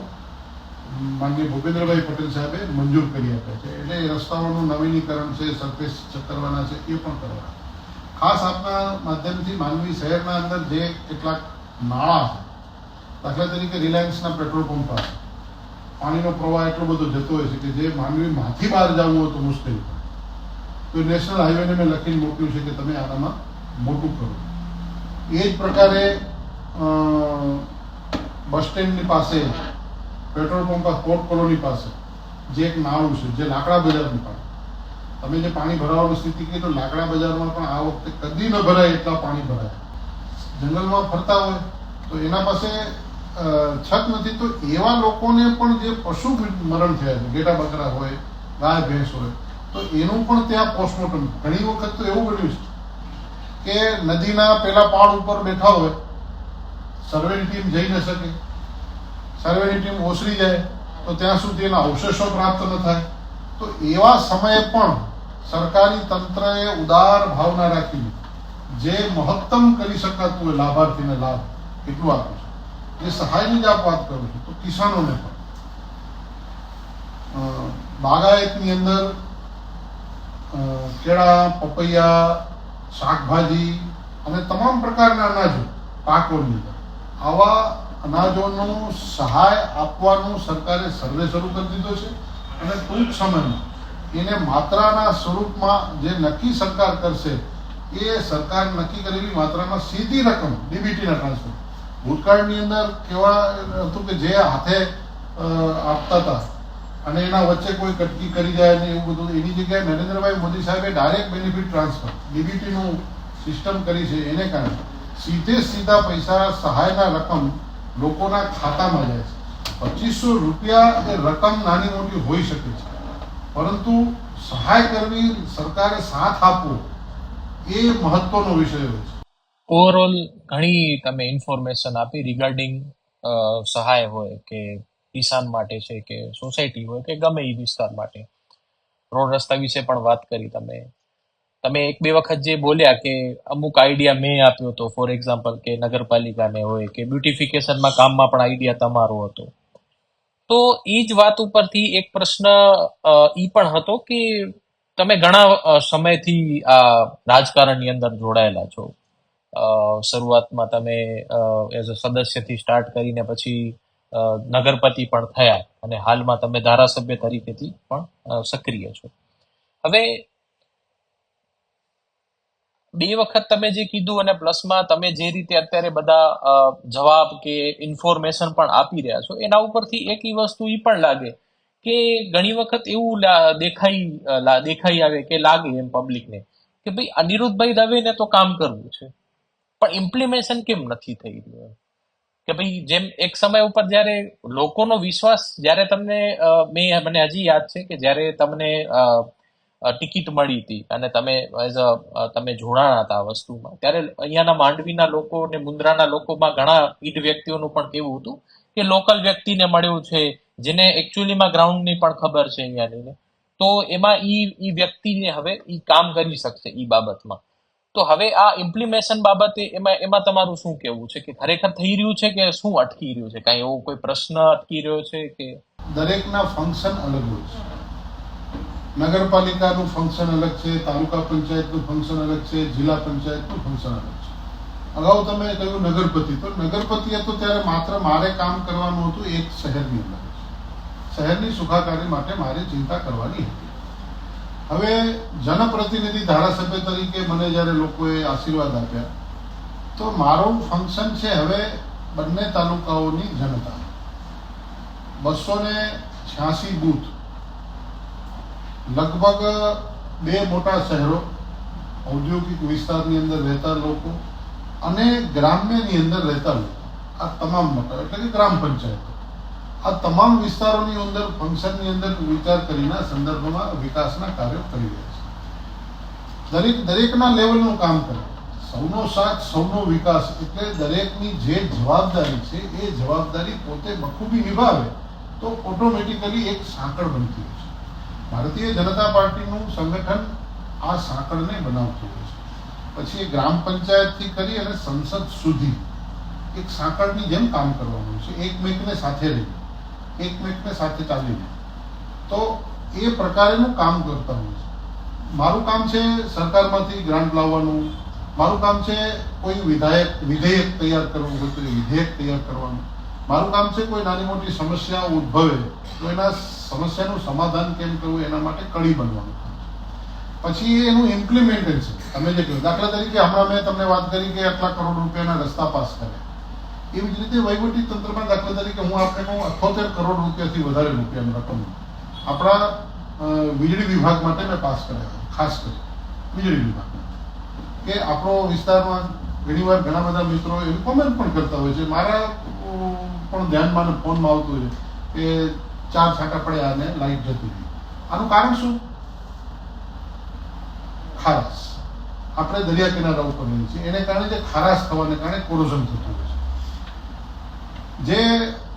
માનનીય ભૂપેન્દ્રભાઈ પટેલ સાહેબે મંજૂર કરી આપ્યા છે. એટલે એ રસ્તાઓનું નવીનીકરણ છે, સરફેસ કરવાના છે, એ પણ કરવાના. ખાસ આપના માધ્યમથી માંડવી શહેરના અંદર જે કેટલાક નાળા છે, દાખલા તરીકે રિલાયન્સના પેટ્રોલ પંપ પાસે પાણીનો પ્રવાહ એટલો બધો જતો હોય છે કે જે માંડવીમાંથી બહાર જવું હોય તો મુશ્કેલી પડે. તો નેશનલ હાઈવેને મેં લખીને મોકલ્યું છે કે તમે આનામાં મોટું કરો. એ જ પ્રકારે બસ સ્ટેન્ડની પાસે, પેટ્રોલ પંપ કોર્ટ કોલોની પાસે જે એક નાળું છે, જે લાકડા બજારની પાસે, તમે જે પાણી ભરાવાની સ્થિતિ કહી, તો લાકડા બજારમાં પણ આ વખતે કદી ન ભરાય એટલા પાણી ભરાય. જંગલમાં ફરતા હોય તો એના પાસે છત નથી, તો એવા લોકોને પણ જે પશુ મરણ થયા છે, ઘેટા બકરા હોય, ગાય ભેંસ હોય, તો એનું પણ ત્યાં પોસ્ટમોર્ટમ. ઘણી વખત તો એવું બન્યું છે કે નદીના પેલા પાળ ઉપર બેઠા હોય, સર્વેની ટીમ જઈ ન શકે, સર્વેની ટીમ ઓસરી જાય તો ત્યાં સુધી એના અવશેષો પ્રાપ્ત ન થાય. તો એવા સમયે પણ સરકારી તંત્રએ ઉદાર ભાવના રાખી જે મહત્તમ કરી શકાતું હોય લાભાર્થીને લાભ કેટલું આપ્યું છે. એ સહાયની જ આપ વાત કરું છું. તો કિસાનોને પણ બાગાયતની અંદર કેળા, પપૈયા, શાકભાજી અને તમામ પ્રકારના અનાજો પાકોની અંદર આવા અનાજોનું સહાય આપવાનું સરકારે સર્વે શરૂ કરી દીધો છે. અને ટૂંક સમયમાં એને માત્રાના સ્વરૂપમાં જે નક્કી સરકાર કરશે એ સરકાર નક્કી કરેલી માત્રામાં સીધી રકમ ડીબીટીના ટ્રાન્સફર. ભૂતકાળની અંદર કેવા હતું કે જે હાથે આપતા હતા અને એના વચ્ચે કોઈ કટકી કરી જાય ને એવું બધું, એની જગ્યાએ નરેન્દ્રભાઈ મોદી સાહેબે ડાયરેક્ટ બેનિફિટ ટ્રાન્સફર ડીબીટીનું સિસ્ટમ કરી છે. એને કારણે સીધા પૈસા સહાયના રકમ લોકોના ખાતામાં જાય છે. 2500 રૂપિયા એ રકમ નાની મોટી હોઈ શકે છે, પરંતુ સહાય કરવી, સરકારે સાથ આપવો એ મહત્વનો વિષય હોય છે. ઓવરઓલ ઘણી તમે ઇન્ફોર્મેશન આપી રિગાર્ડિંગ સહાય હોય કે કિસાન માટે છે કે સોસાયટી હોય કે ગમે એ વિસ્તાર માટે. રોડ રસ્તા વિશે પણ વાત કરી તમે એક બે વખત જે બોલ્યા કે અમુક આઈડિયા મેં આપ્યો હતો, ફોર એક્ઝામ્પલ કે નગરપાલિકાને હોય કે બ્યુટિફિકેશનમાં કામમાં પણ આઈડિયા તમારો હતો. તો એ જ વાત ઉપરથી એક પ્રશ્ન ઈ પણ હતો કે તમે ઘણા સમયથી આ રાજકારણની અંદર જોડાયેલા છો. શરૂઆતમાં તમે એઝ અ સદસ્યથી સ્ટાર્ટ કરીને પછી નગરપતિ પણ થયા અને હાલમાં તમે ધારાસભ્ય તરીકેથી પણ સક્રિય છો. હવે બે વખત તમે જે કીધું અને પ્લસમાં તમે જે રીતે અત્યારે બધા જવાબ કે ઇન્ફોર્મેશન પણ આપી રહ્યા છો, એના ઉપરથી એક વસ્તુ એ પણ લાગે કે ઘણી વખત એવું દેખાઈ આવે કે લાગે એમ પબ્લિકને કે ભાઈ અનિરુદ્ધભાઈ દવેને તો કામ કરવું છે પણ ઇમ્પ્લિમેશન કેમ નથી થઈ રહ્યું. કે ભાઈ જેમ એક સમય ઉપર જ્યારે લોકોનો વિશ્વાસ, જ્યારે મને હજી યાદ છે કે જ્યારે તમને ટિકિટ મળી હતી અને તમે તમે જોડાણા હતા આ વસ્તુમાં, ત્યારે અહીંયાના માંડવીના લોકો અને મુન્દ્રાના લોકોમાં ઘણા ઈડ વ્યક્તિઓનું પણ કેવું હતું કે લોકલ વ્યક્તિને મળ્યું છે જેને એકચ્યુઅલીમાં ગ્રાઉન્ડની પણ ખબર છે અહીંયાની, તો એમાં ઈ વ્યક્તિને હવે ઈ કામ કરી શકશે ઈ બાબતમાં. તો હવે આ ઇમ્પ્લિમેશન બાબતે એમાં તમારું શું કેવું છે કે ખરેખર થઈ રહ્યું છે કે શું અટકી રહ્યું છે? કાંઈ એવો કોઈ પ્રશ્ન અટકી રહ્યો છે કે? દરેકના ફંક્શન અલગ હોય છે. નગરપાલિકાનું ફંક્શન અલગ છે, તાલુકા પંચાયતનું ફંક્શન અલગ છે, જિલ્લા પંચાયતનું ફંક્શન અલગ છે. અગાઉ તમે કહ્યું નગરપતિ, તો નગરપતિ હતો ત્યારે માત્ર મારે કામ કરવાનું હતું એક શહેરની અંદર. શહેરની સુખાકારી માટે મારે ચિંતા કરવાની હતી. હવે જનપ્રતિનિધિ ધારાસભ્ય તરીકે મને જ્યારે લોકોએ આશીર્વાદ આપ્યા, તો મારું ફંક્શન છે હવે બંને તાલુકાઓની જનતા. 286 બૂથ, લગભગ 2 મોટા શહેરો, ઔદ્યોગિક વિસ્તારની અંદર રહેતા લોકો અને ગ્રામ્યની અંદર રહેતા લોકો, આ તમામ મોટા એટલે કે ગ્રામ પંચાયતો, આ તમામ વિસ્તારોની અંદર ફંક્શનની અંદર વિચાર કરીને સંદર્ભમાં વિકાસના કાર્યો કરી રહ્યા છે. દરેકના લેવલનું કામ કરે, સૌનો સાથ સૌનો વિકાસ, એટલે દરેકની જે જવાબદારી છે એ જવાબદારી પોતે બખૂબી નિભાવે તો ઓટોમેટિકલી એક સાંકળ બનતી હોય છે. ભારતીય જનતા પાર્ટીનું સંગઠન આ સાંકળને બનાવતું હોય છે. પછી એ ગ્રામ પંચાયતથી કરી અને સંસદ સુધી એક સાંકળની જેમ કામ કરવાનું છે, એકમેકને સાથે રહી, એકમેકને સાથે ચાલીને. તો એ પ્રકારેનું કામ કરતા હોય છે. મારું કામ છે સરકારમાંથી ગ્રાન્ટ લાવવાનું, મારું કામ છે કોઈ વિધેયક તૈયાર કરવું હોય તો વિધેયક તૈયાર કરવાનું, મારું કામ છે કોઈ નાની મોટી સમસ્યાઓ ઉદ્ભવે તો એના સમસ્યાનું સમાધાન કેમ કરવું એના માટે કડી બનવાનું. પછી એનું ઇમ્પ્લિમેન્ટેશન, તમે જે કહ્યું, દાખલા તરીકે હમણાં મેં તમને વાત કરી કે આટલા કરોડ રૂપિયાના રસ્તા પાસ કર્યા, એવી જ રીતે વહીવટી તંત્રમાં દાખલા તરીકે હું આપણને 78 કરોડ રૂપિયાથી વધારે રૂપિયાની રકમ આપણા વીજળી વિભાગ માટે મેં પાસ કર્યા. ખાસ કરી વીજળી વિભાગમાં કે આપણો વિસ્તારમાં ઘણીવાર ઘણા બધા મિત્રો એવી કોમેન્ટ પણ કરતા હોય છે, મારા પણ ધ્યાનમાં ફોનમાં આવતું હોય કે 4 છાંટા પડ્યા અને લાઈટ જતી રહી. આનું કારણ શું? ખારાશ. આપણે દરિયા કિનારા ઉપર રહીએ છીએ, એને કારણે જે ખારાશ થવાને કારણે કોરોઝન થતું હોય છે. જે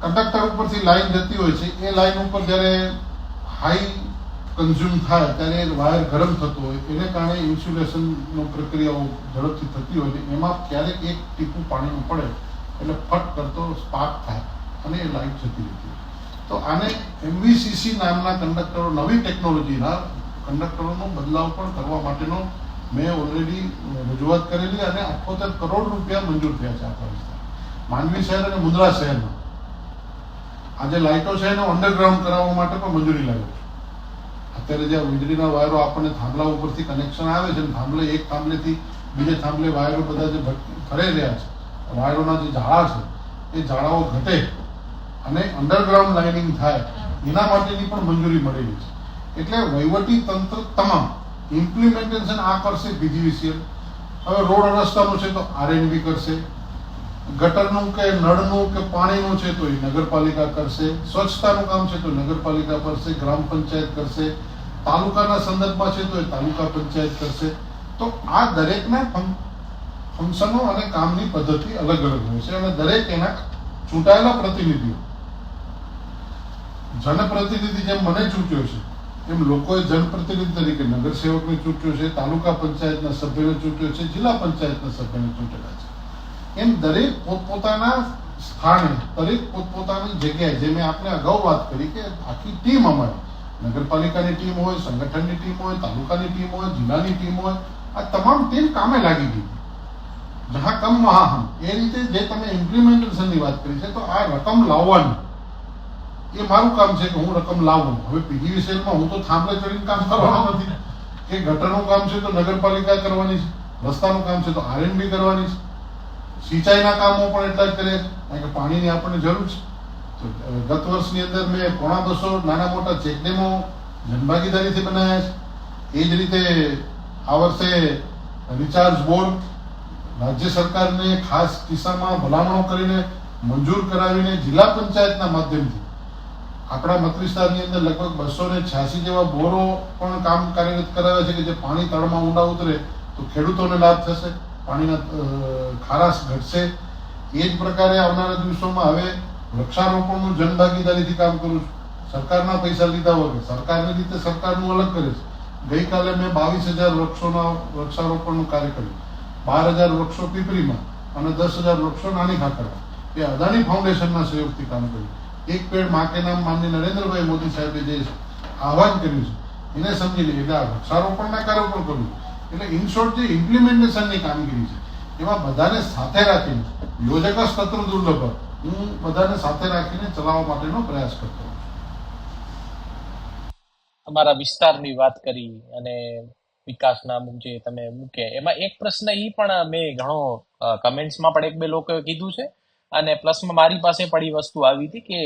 કંડક્ટર ઉપરથી લાઈન જતી હોય છે, એ લાઈન ઉપર જ્યારે હાઈ કન્ઝ્યુમ થાય ત્યારે વાયર ગરમ થતો હોય, એને કારણે ઇન્સ્યુલેશનનો પ્રક્રિયાઓ ઝડપથી થતી હોય ને એમાં ક્યારેક એક ટીપું પાણીનું પડે એટલે ફટ કરતો સ્પાર્ક થાય અને એ લાઈટ જતી રહેતી હોય. તો આને MVCC નામના કંડક્ટરો, નવી ટેકનોલોજીના કંડક્ટરોનો બદલાવ પણ કરવા માટેનો મેં ઓલરેડી રજૂઆત કરેલી અને 78 કરોડ રૂપિયા મંજૂર થયા છે આપણા વિસ્તાર માંડવી શહેર અને મુન્દ્રા શહેરમાં. આજે લાઇટો છે એને અંડરગ્રાઉન્ડ કરાવવા માટે પણ મંજૂરી લાગે છે. અત્યારે જે વીજળીના વાયરો આપણને થાંભલા ઉપરથી કનેક્શન આવે છે, થાંભલે એક થાંભલેથી બીજે થાંભલે વાયરો બધા જે ફરી રહ્યા છે, વાયરોના જે જાળા છે એ જાળાઓ ઘટે અને અંડરગ્રાઉન્ડ લાઇનિંગ થાય એના માટેની પણ મંજૂરી મળેલી છે. એટલે વહીવટી તંત્ર તમામ ઇમ્પ્લિમેન્ટેશન આ કરશે PGVCL. હવે રોડ રસ્તાનું છે તો R&B કરશે, ગટરનું કે નળનું કે પાણીનું છે તો એ નગરપાલિકા કરશે, સ્વચ્છતાનું કામ છે તો નગરપાલિકા કરશે, ગ્રામ પંચાયત કરશે, તાલુકાના સંદર્ભમાં છે તો એ તાલુકા પંચાયત કરશે. તો આ દરેકના ફંક્શનો અને કામની પદ્ધતિ અલગ અલગ હોય છે અને દરેક એના ચૂંટાયેલા પ્રતિનિધિઓ, જનપ્રતિનિધિ જેમ મને ચૂંટ્યો છે એમ લોકોએ જનપ્રતિનિધિ તરીકે નગરસેવકને ચૂંટ્યો છે, તાલુકા પંચાયતના સભ્યને ચૂંટ્યો છે, જિલ્લા પંચાયતના સભ્યને ચૂંટેલા છે. એમ દરેક પોતપોતાના સ્થાને, દરેક પોતપોતાની જગ્યાએ, જે મેં આપને અગાઉ વાત કરી કે આખી ટીમ અમારી, નગરપાલિકાની ટીમ હોય, સંગઠનની ટીમ હોય, તાલુકાની ટીમ હોય, જિલ્લાની ટીમ હોય, આ તમામ ટીમ કામે લાગી ગઈ. જહાં કમ વહાં હમ. એ રીતે જે તમે ઇમ્પ્લિમેન્ટેશનની વાત કરી છે, તો આ રકમ લાવવાની એ મારું કામ છે કે હું રકમ લાવું. હવે PGVCLમાં હું તો થાંભલે ચડીને કામ કરવાનો નથી કે ગટરનું કામ છે તો નગરપાલિકા કરવાની છે, રસ્તાનું કામ છે તો R&B કરવાની છે, સિંચાઈના કામો પણ એટલા જ કરે કારણ કે પાણીની આપણને જરૂર છે. તો ગત વર્ષની અંદર મેં 250 નાના મોટા ચેકડેમો જનભાગીદારીથી બનાવ્યા છે. એ જ રીતે આ વર્ષે રિચાર્જ બોર્ડ રાજ્ય સરકારને ખાસ કિસ્સામાં ભલામણો કરીને મંજૂર કરાવીને જિલ્લા પંચાયતના માધ્યમથી આપણા મત વિસ્તારની અંદર લગભગ 286 જેવા બોરો પણ કામ કાર્યરત કરાવ્યા છે કે જે પાણી તળમાં ઊંડા ઉતરે તો ખેડૂતોને લાભ થશે, પાણીના ખારાશ ઘટશે. એ જ પ્રકારે આવનારા દિવસોમાં હવે વૃક્ષારોપણનું જનભાગીદારીથી કામ કરું છું. સરકારના પૈસા લીધા વગર, સરકારની રીતે સરકારનું અલગ કરે છે. ગઈકાલે મેં 22,000 વૃક્ષારોપણનું કાર્ય કર્યું. 12,000 વૃક્ષો પીપરીમાં અને 10,000 વૃક્ષો નાની ખાકરમાં. એ અદાણી ફાઉન્ડેશનના સહયોગથી કામ કર્યું. એક પેડ માં કે નામ માનનીય નરેન્દ્રભાઈ મોદી સાહેબે જે આહવાન કર્યું છે એને સમજી લઈએ. એટલે આ વૃક્ષારોપણના કાર્યો પણ કર્યું. એટલે ઇન શોર્ટ જે ઇમ્પ્લિમેન્ટેશનની કામગીરી છે એમાં બધાને સાથે રાખીને, યોજક તત્ર દુર્લભ, હું બધાને સાથે રાખીને ચલાવવા માટેનો પ્રયાસ કરતો હોઉં છું. તમારા વિસ્તારની વાત કરી અને વિકાસના જે તમે મૂક્યા એમાં એક પ્રશ્ન એ પણ મેં ઘણો કમેન્ટ્સમાં પણ એક બે લોકોએ કીધું છે અને પ્લસમાં મારી પાસે પણ એ વસ્તુ આવી હતી કે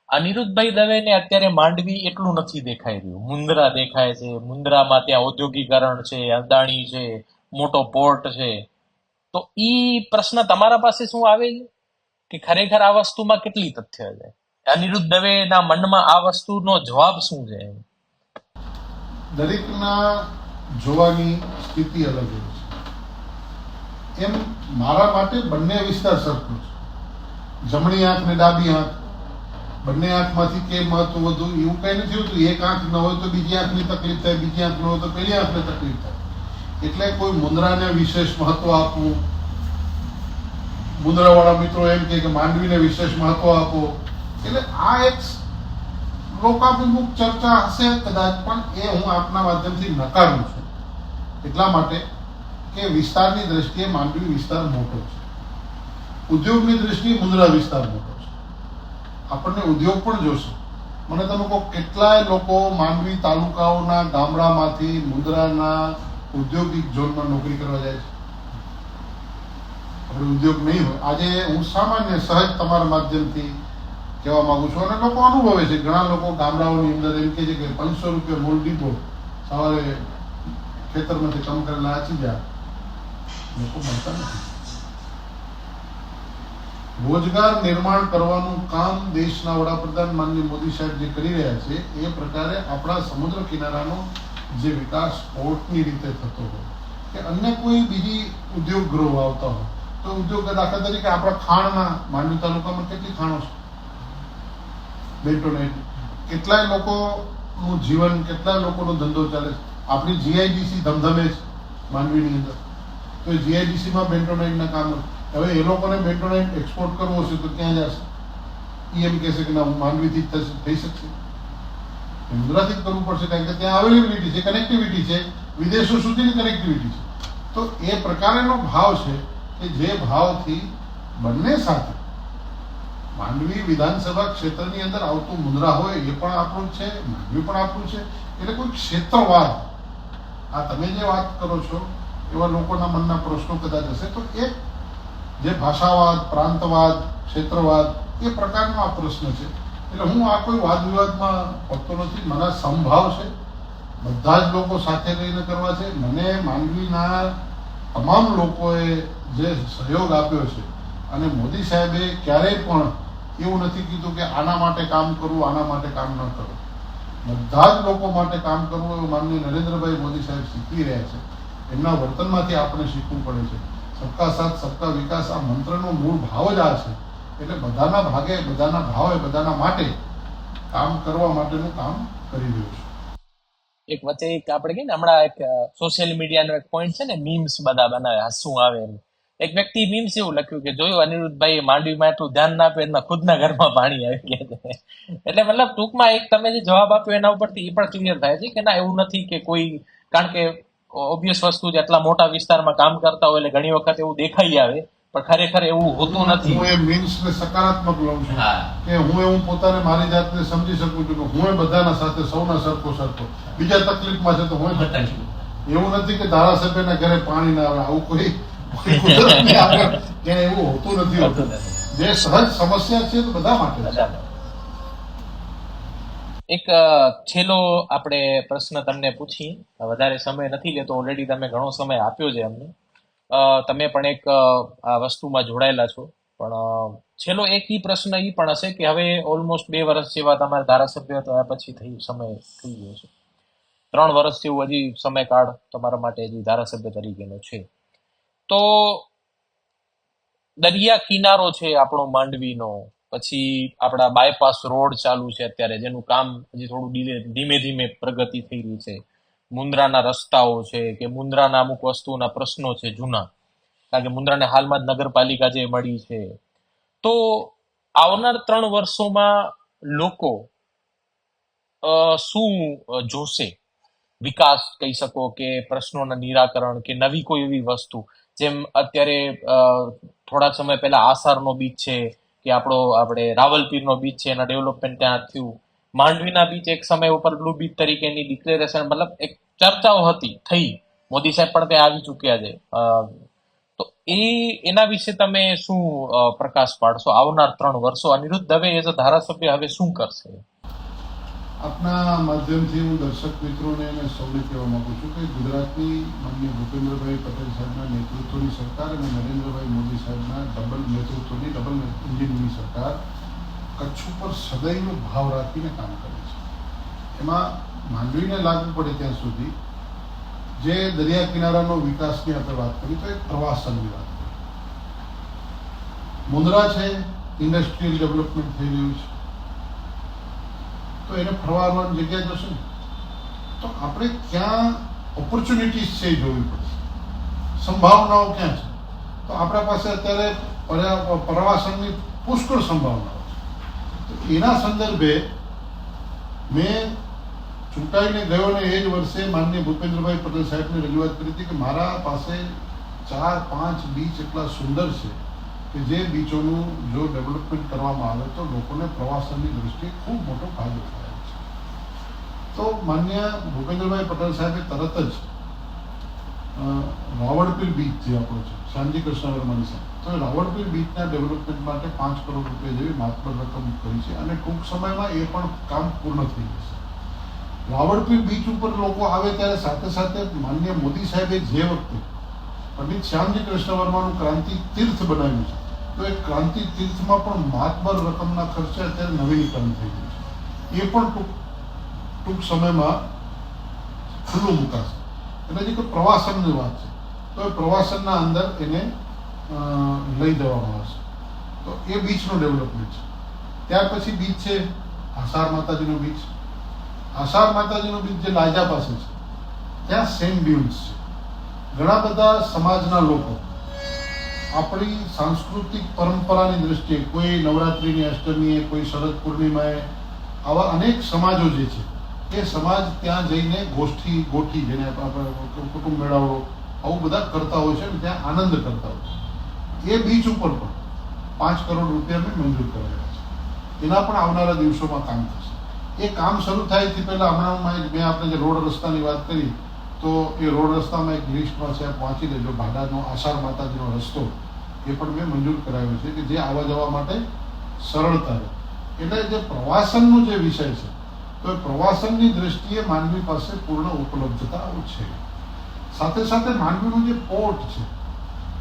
અનિરુદ્ધભાઈ દવેને અત્યારે માંડવી એટલું નથી દેખાઈ રહ્યું, મુન્દ્રા દેખાય છે. મુન્દ્રામાં ત્યાં ઔદ્યોગિકરણ છે, અદાણી છે, મોટો પોર્ટ છે. તો ઈ પ્રશ્ન તમારા પાસે શું આવે છે કે ખરેખર આ વસ્તુમાં કેટલી તથ્ય છે? અનિરુદ્ધ દવેના મનમાં આ વસ્તુનો જવાબ શું છે? દરેકના જોવાની સ્થિતિ અલગ હોય છે. એમ મારા માટે બંને વિસ્તાર સરખો છે. જમણી આંખ ને ડાબી આંખ, બંને આંખમાંથી કે મહત્વ વધુ એવું કઈ નથી હોતું. એક આંખ ન હોય તો બીજી આંખની તકલીફ થાય, બીજી આંખ ન હોય તો પેલી આંખને તકલીફ થાય. એટલે કોઈ મુન્દ્રાને વિશેષ મહત્વ આપવું, મુન્દ્રાવાળા મિત્રો એમ કે માંડવીને વિશેષ મહત્વ આપો, એટલે આ એક લોકાભિમુખ ચર્ચા હશે કદાચ, પણ એ હું આપના માધ્યમથી નકારું છું. એટલા માટે કે વિસ્તારની દ્રષ્ટિએ માંડવી વિસ્તાર મોટો છે, ઉદ્યોગની દ્રષ્ટિએ મુન્દ્રા વિસ્તાર મોટો છે. આપણને ઉદ્યોગ પણ જોશે. મને તમે કહો કેટલાય લોકો માંડવી તાલુકાઓના ગામડામાંથી મુન્દ્રાના ઔદ્યોગિક ઝોનમાં નોકરી કરવા જાય છે. આપણે ઉદ્યોગ નહીં હોય. આજે હું સામાન્ય સહજ તમારા માધ્યમથી કહેવા માંગુ છું અને લોકો અનુભવે છે. ઘણા લોકો ગામડાઓની અંદર એમ કહે છે કે 500 રૂપિયા મૂળ દીધો, સવારે ખેતરમાંથી કામ કરેલા આચી જાય, લોકો મળતા નથી. રોજગાર નિર્માણ કરવાનું કામ દેશના વડાપ્રધાન માનનીય મોદી સાહેબ જે કરી રહ્યા છે એ પ્રકારે આપણા સમુદ્ર કિનારાનો જે વિકાસ પોર્ટની રીતે થતો હોય કે અન્ય કોઈ બીજી ઉદ્યોગ ગૃહ આવતા હોય તો ઉદ્યોગ દાખલા તરીકે આપણા ખાણના માંડવી તાલુકામાં કેટલી ખાણો છે બેન્ટોનાઇટ, કેટલાય લોકોનું જીવન, કેટલાય લોકોનો ધંધો ચાલે છે. આપણી જીઆઈડીસી ધમધમે છે માંડવીની અંદર, તો જીઆઈડીસીમાં બેન્ટોનાઇટના કામ હવે એ લોકોને બેન્ટોનાઇટ એક્સપોર્ટ કરવો હશે તો ક્યાં જશે? એમ કહેશે કે ના માંડવીથી જ થઈ શકશે, મુન્દ્રાથી જ કરવું પડશે કારણ કે ત્યાં અવેલેબિલિટી છે, કનેક્ટિવિટી છે, વિદેશો સુધીની કનેક્ટિવિટી છે. તો એ પ્રકારનો ભાવ છે કે જે ભાવથી બંને સાથે માંડવી વિધાનસભા ક્ષેત્રની અંદર આવતું મુન્દ્રા હોય એ પણ આપણું છે, માંડવી પણ આપણું છે. એટલે કોઈ ક્ષેત્રવાદ, આ તમે જે વાત કરો છો એવા લોકોના મનના પ્રશ્નો કદાચ હશે તો એ જે ભાષાવાદ, પ્રાંતવાદ, ક્ષેત્રવાદ એ પ્રકારનો આ પ્રશ્ન છે. એટલે હું આ કોઈ વાદ વિવાદમાં પડતો નથી. મને સમભાવ છે, બધા જ લોકો સાથે રહીને કરવા છે. મને માંડવીના તમામ લોકોએ જે સહયોગ આપ્યો છે અને મોદી સાહેબે ક્યારેય પણ એવું નથી કીધું કે આના માટે કામ કરવું, આના માટે કામ ન કરવું. બધા જ લોકો માટે કામ કરવું એવું માનનીય નરેન્દ્રભાઈ મોદી સાહેબ શીખવી રહ્યા છે. એમના વર્તનમાંથી આપણે શીખવું પડે છે. સબકા સાથ સબકા વિકાસ આ મંત્રનો મૂળ ભાવ જ આ છે. એટલે બધાના ભાગે, બધાના ભાવે, બધાના માટે કામ કરવા માટેનું કામ કરી રહ્યું છે. એક વચ્ચે એક આપણે કહીએ ને હમણાં એક સોશિયલ મીડિયાનો એક પોઈન્ટ છે ને, મીમ્સ બધા બનાવે, હસવું આવે એમ. એક વ્યક્તિ મીમ્સ એવું લખ્યું કે જોયું અનિરુદ્ધભાઈ માંડવીમાં એટલું ધ્યાન ના આપે એના ખુદના ઘરમાં પાણી આવી ગયા છે. એટલે મતલબ ટૂંકમાં એક તમે જે જવાબ આપ્યો એના ઉપરથી એ પણ ક્લિયર થાય છે કે ના એવું નથી કે કોઈ, કારણ કે ઓબ્વિયસ વસ્તુ છે એટલા મોટા વિસ્તારમાં કામ કરતા હોય એટલે ઘણી વખત એવું દેખાઈ આવે પણ ખરેખર એવું હોતું નથી. હું એ મીમ્સને સકારાત્મક લઉં છું કે હું પોતાને મારી જાતને સમજી શકું છું કે હું બધાના સાથે સૌના સરખો બીજા તકલીફમાં છે તો હું એવું નથી કે ધારાસભ્યના ઘરે પાણી ના આવે, આવું કોઈ એવું હોતું નથી. જે સહજ સમસ્યા છે તો બધા માટે. એક છેલ્લો આપણે પ્રશ્ન તમને પૂછી, વધારે સમય નથી લેતો, ઓલરેડી તમે ઘણો સમય આપ્યો છે અમને. તમે પણ એક આ વસ્તુમાં જોડાયેલા છો, પણ છેલ્લો એક પ્રશ્ન એ પણ હશે કે હવે ઓલમોસ્ટ 2 વર્ષ જેવા તમારા ધારાસભ્ય થયા પછી સમય થઈ ગયો છે, 3 વર્ષ જેવું હજી સમયકાળ તમારા માટે હજી ધારાસભ્ય તરીકેનો છે. તો દરિયા કિનારો છે આપણો માંડવીનો, પછી આપણા બાયપાસ રોડ ચાલુ છે અત્યારે જેનું કામ હજી થોડું ધીમે ધીમે પ્રગતિ થઈ રહી છે, મુન્દ્રાના રસ્તાઓ છે કે મુન્દ્રાના અમુક વસ્તુના પ્રશ્નો છે જૂના, કારણ કે મુન્દ્રાને હાલમાં જ નગરપાલિકા જે મળી છે. તો આવનાર 3 વર્ષોમાં લોકો શું જોશે? વિકાસ કહી શકો કે પ્રશ્નોના નિરાકરણ કે નવી કોઈ એવી વસ્તુ, જેમ અત્યારે થોડા સમય પહેલા આસારનો બીચ છે કે આપણે રાવલપીરનો બીચ છે એના ડેવલપમેન્ટ ત્યાં થયું, માંડવીના બીચ એક સમય ઉપર બ્લુ બીચ તરીકેની ડિક્લેરેશન મતલબ એક ચર્ચાઓ હતી, થઈ, મોદી સાહેબ પણ ત્યાં આવી ચૂક્યા છે. તો એના વિશે તમે શું પ્રકાશ પાડશો? આવનાર 3 વર્ષો અનિરુદ્ધ દવે એઝ અ ધારાસભ્ય હવે શું કરશે? આપના માધ્યમથી હું દર્શક મિત્રોને અને સૌને કહેવા માંગુ છું કે ગુજરાતની માનનીય ભૂપેન્દ્રભાઈ પટેલ સાહેબના નેતૃત્વની સરકાર અને નરેન્દ્રભાઈ મોદી સાહેબના ડબલ એન્જિનની સરકાર કચ્છ ઉપર સદૈવ ભાવ રાખીને કામ કરે છે. એમાં માંડવીને લાગુ પડે ત્યાં સુધી જે દરિયા કિનારાનો વિકાસની આપણે વાત કરી તો એક પ્રવાસનની વાત કરી. મુન્દ્રા છે, ઇન્ડસ્ટ્રીયલ ડેવલપમેન્ટ થઈ રહ્યું છે, તો એને ફરવાની જગ્યા જોશે ને, તો આપણે ક્યાં ઓપોર્ચ્યુનિટીઝ છે એ જોવી પડશે, સંભાવનાઓ ક્યાં છે. તો આપણા પાસે અત્યારે પ્રવાસનની પુષ્કળ સંભાવનાઓ છે. તો એના સંદર્ભે મેં ચૂંટાઈને ગયો ને એ જ વર્ષે માનનીય ભૂપેન્દ્રભાઈ પટેલ સાહેબને રજૂઆત કરી હતી કે મારા પાસે 4-5 બીચ એટલા સુંદર છે કે જે બીચોનું જો ડેવલપમેન્ટ કરવામાં આવે તો લોકોને પ્રવાસનની દ્રષ્ટિએ ખૂબ મોટો ફાયદો થાય છે. તો માન્ય ભૂપેન્દ્રભાઈ પટેલ સાહેબે તરત જ રાવળપીર બીચ જે આપણો છે, શાંતિ કૃષ્ણ વર્માની સાહેબ, તો રાવળપીર બીચના ડેવલપમેન્ટ માટે 5 કરોડ રૂપિયા જેવી માત્ર રકમ કરી છે અને ટૂંક સમયમાં એ પણ કામ પૂર્ણ થઈ જશે. રાવળપીર બીચ ઉપર લોકો આવે ત્યારે સાથે સાથે માન્ય મોદી સાહેબે જે વખતે પંડિત શ્યામજી કૃષ્ણ વર્માનું ક્રાંતિ તીર્થ બનાવ્યું છે, તો એ ક્રાંતિ તીર્થમાં પણ માતબર રકમના ખર્ચે અત્યારે નવીનીકરણ થઈ ગયું છે. એ પણ ટૂંક સમયમાં ખુલ્લું મુકાશે. એટલે જે કોઈ પ્રવાસનની વાત છે તો એ પ્રવાસનના અંદર એને લઈ જવામાં આવશે. તો એ બીચનું ડેવલપમેન્ટ છે. ત્યાર પછી બીચ છે આસાર માતાજીનો બીચ. આસાર માતાજીનો બીચ જે લાજા પાસે છે ત્યાં સેન્ડ ડ્યુન્સ છે. ઘણા બધા સમાજના લોકો આપણી સાંસ્કૃતિક પરંપરાની દ્રષ્ટિએ કોઈ નવરાત્રિની અષ્ટમીએ, કોઈ શરદ પૂર્ણિમાએ, આવા અનેક સમાજો જે છે એ સમાજ ત્યાં જઈને ગોઠી જેને આપણે કુટુંબ મેળાવડો આવું બધા કરતા હોય છે અને ત્યાં આનંદ કરતા હોય છે. એ બીચ ઉપર પણ 5 કરોડ રૂપિયા મંજૂર કરાયા છે. એના પણ આવનારા દિવસોમાં કામ થશે. એ કામ શરૂ થાય તે પહેલાં હમણાં મેં આપણે જે રોડ રસ્તાની વાત કરી તો એ રોડ રસ્તામાં એક લિસ્ટમાં છે, પહોંચી લેજો. ભાડાનો આસાર માતાજીનો રસ્તો એ પણ મેં મંજૂર કરાવ્યો છે કે જે આવવા જવા માટે સરળતા રહે. એટલે જે પ્રવાસનનો જે વિષય છે તો એ પ્રવાસનની દ્રષ્ટિએ માંડવી પાસે પૂર્ણ ઉપલબ્ધતાઓ છે. સાથે સાથે માંડવીનું જે પોર્ટ છે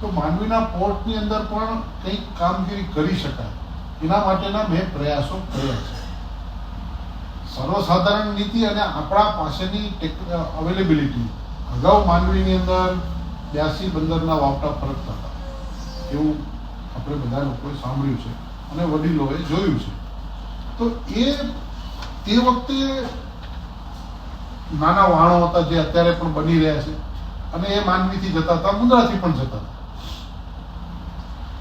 તો માંડવીના પોર્ટની અંદર પણ કંઈક કામગીરી કરી શકાય એના માટેના મેં પ્રયાસો કર્યા છે. સર્વસાધારણ નીતિ અને આપણા પાસેની અવેલેબિલિટી. અગાઉ માંડવીની અંદર 82 બંદરના વાવટા ફરક હતા એવું આપણે બધા લોકોએ સાંભળ્યું છે અને વડીલોએ જોયું છે. તો તે વખતે નાના વાણો હતા જે અત્યારે પણ બની રહ્યા છે અને એ માંડવીથી જતા હતા, મુન્દ્રાથી પણ જતા હતા.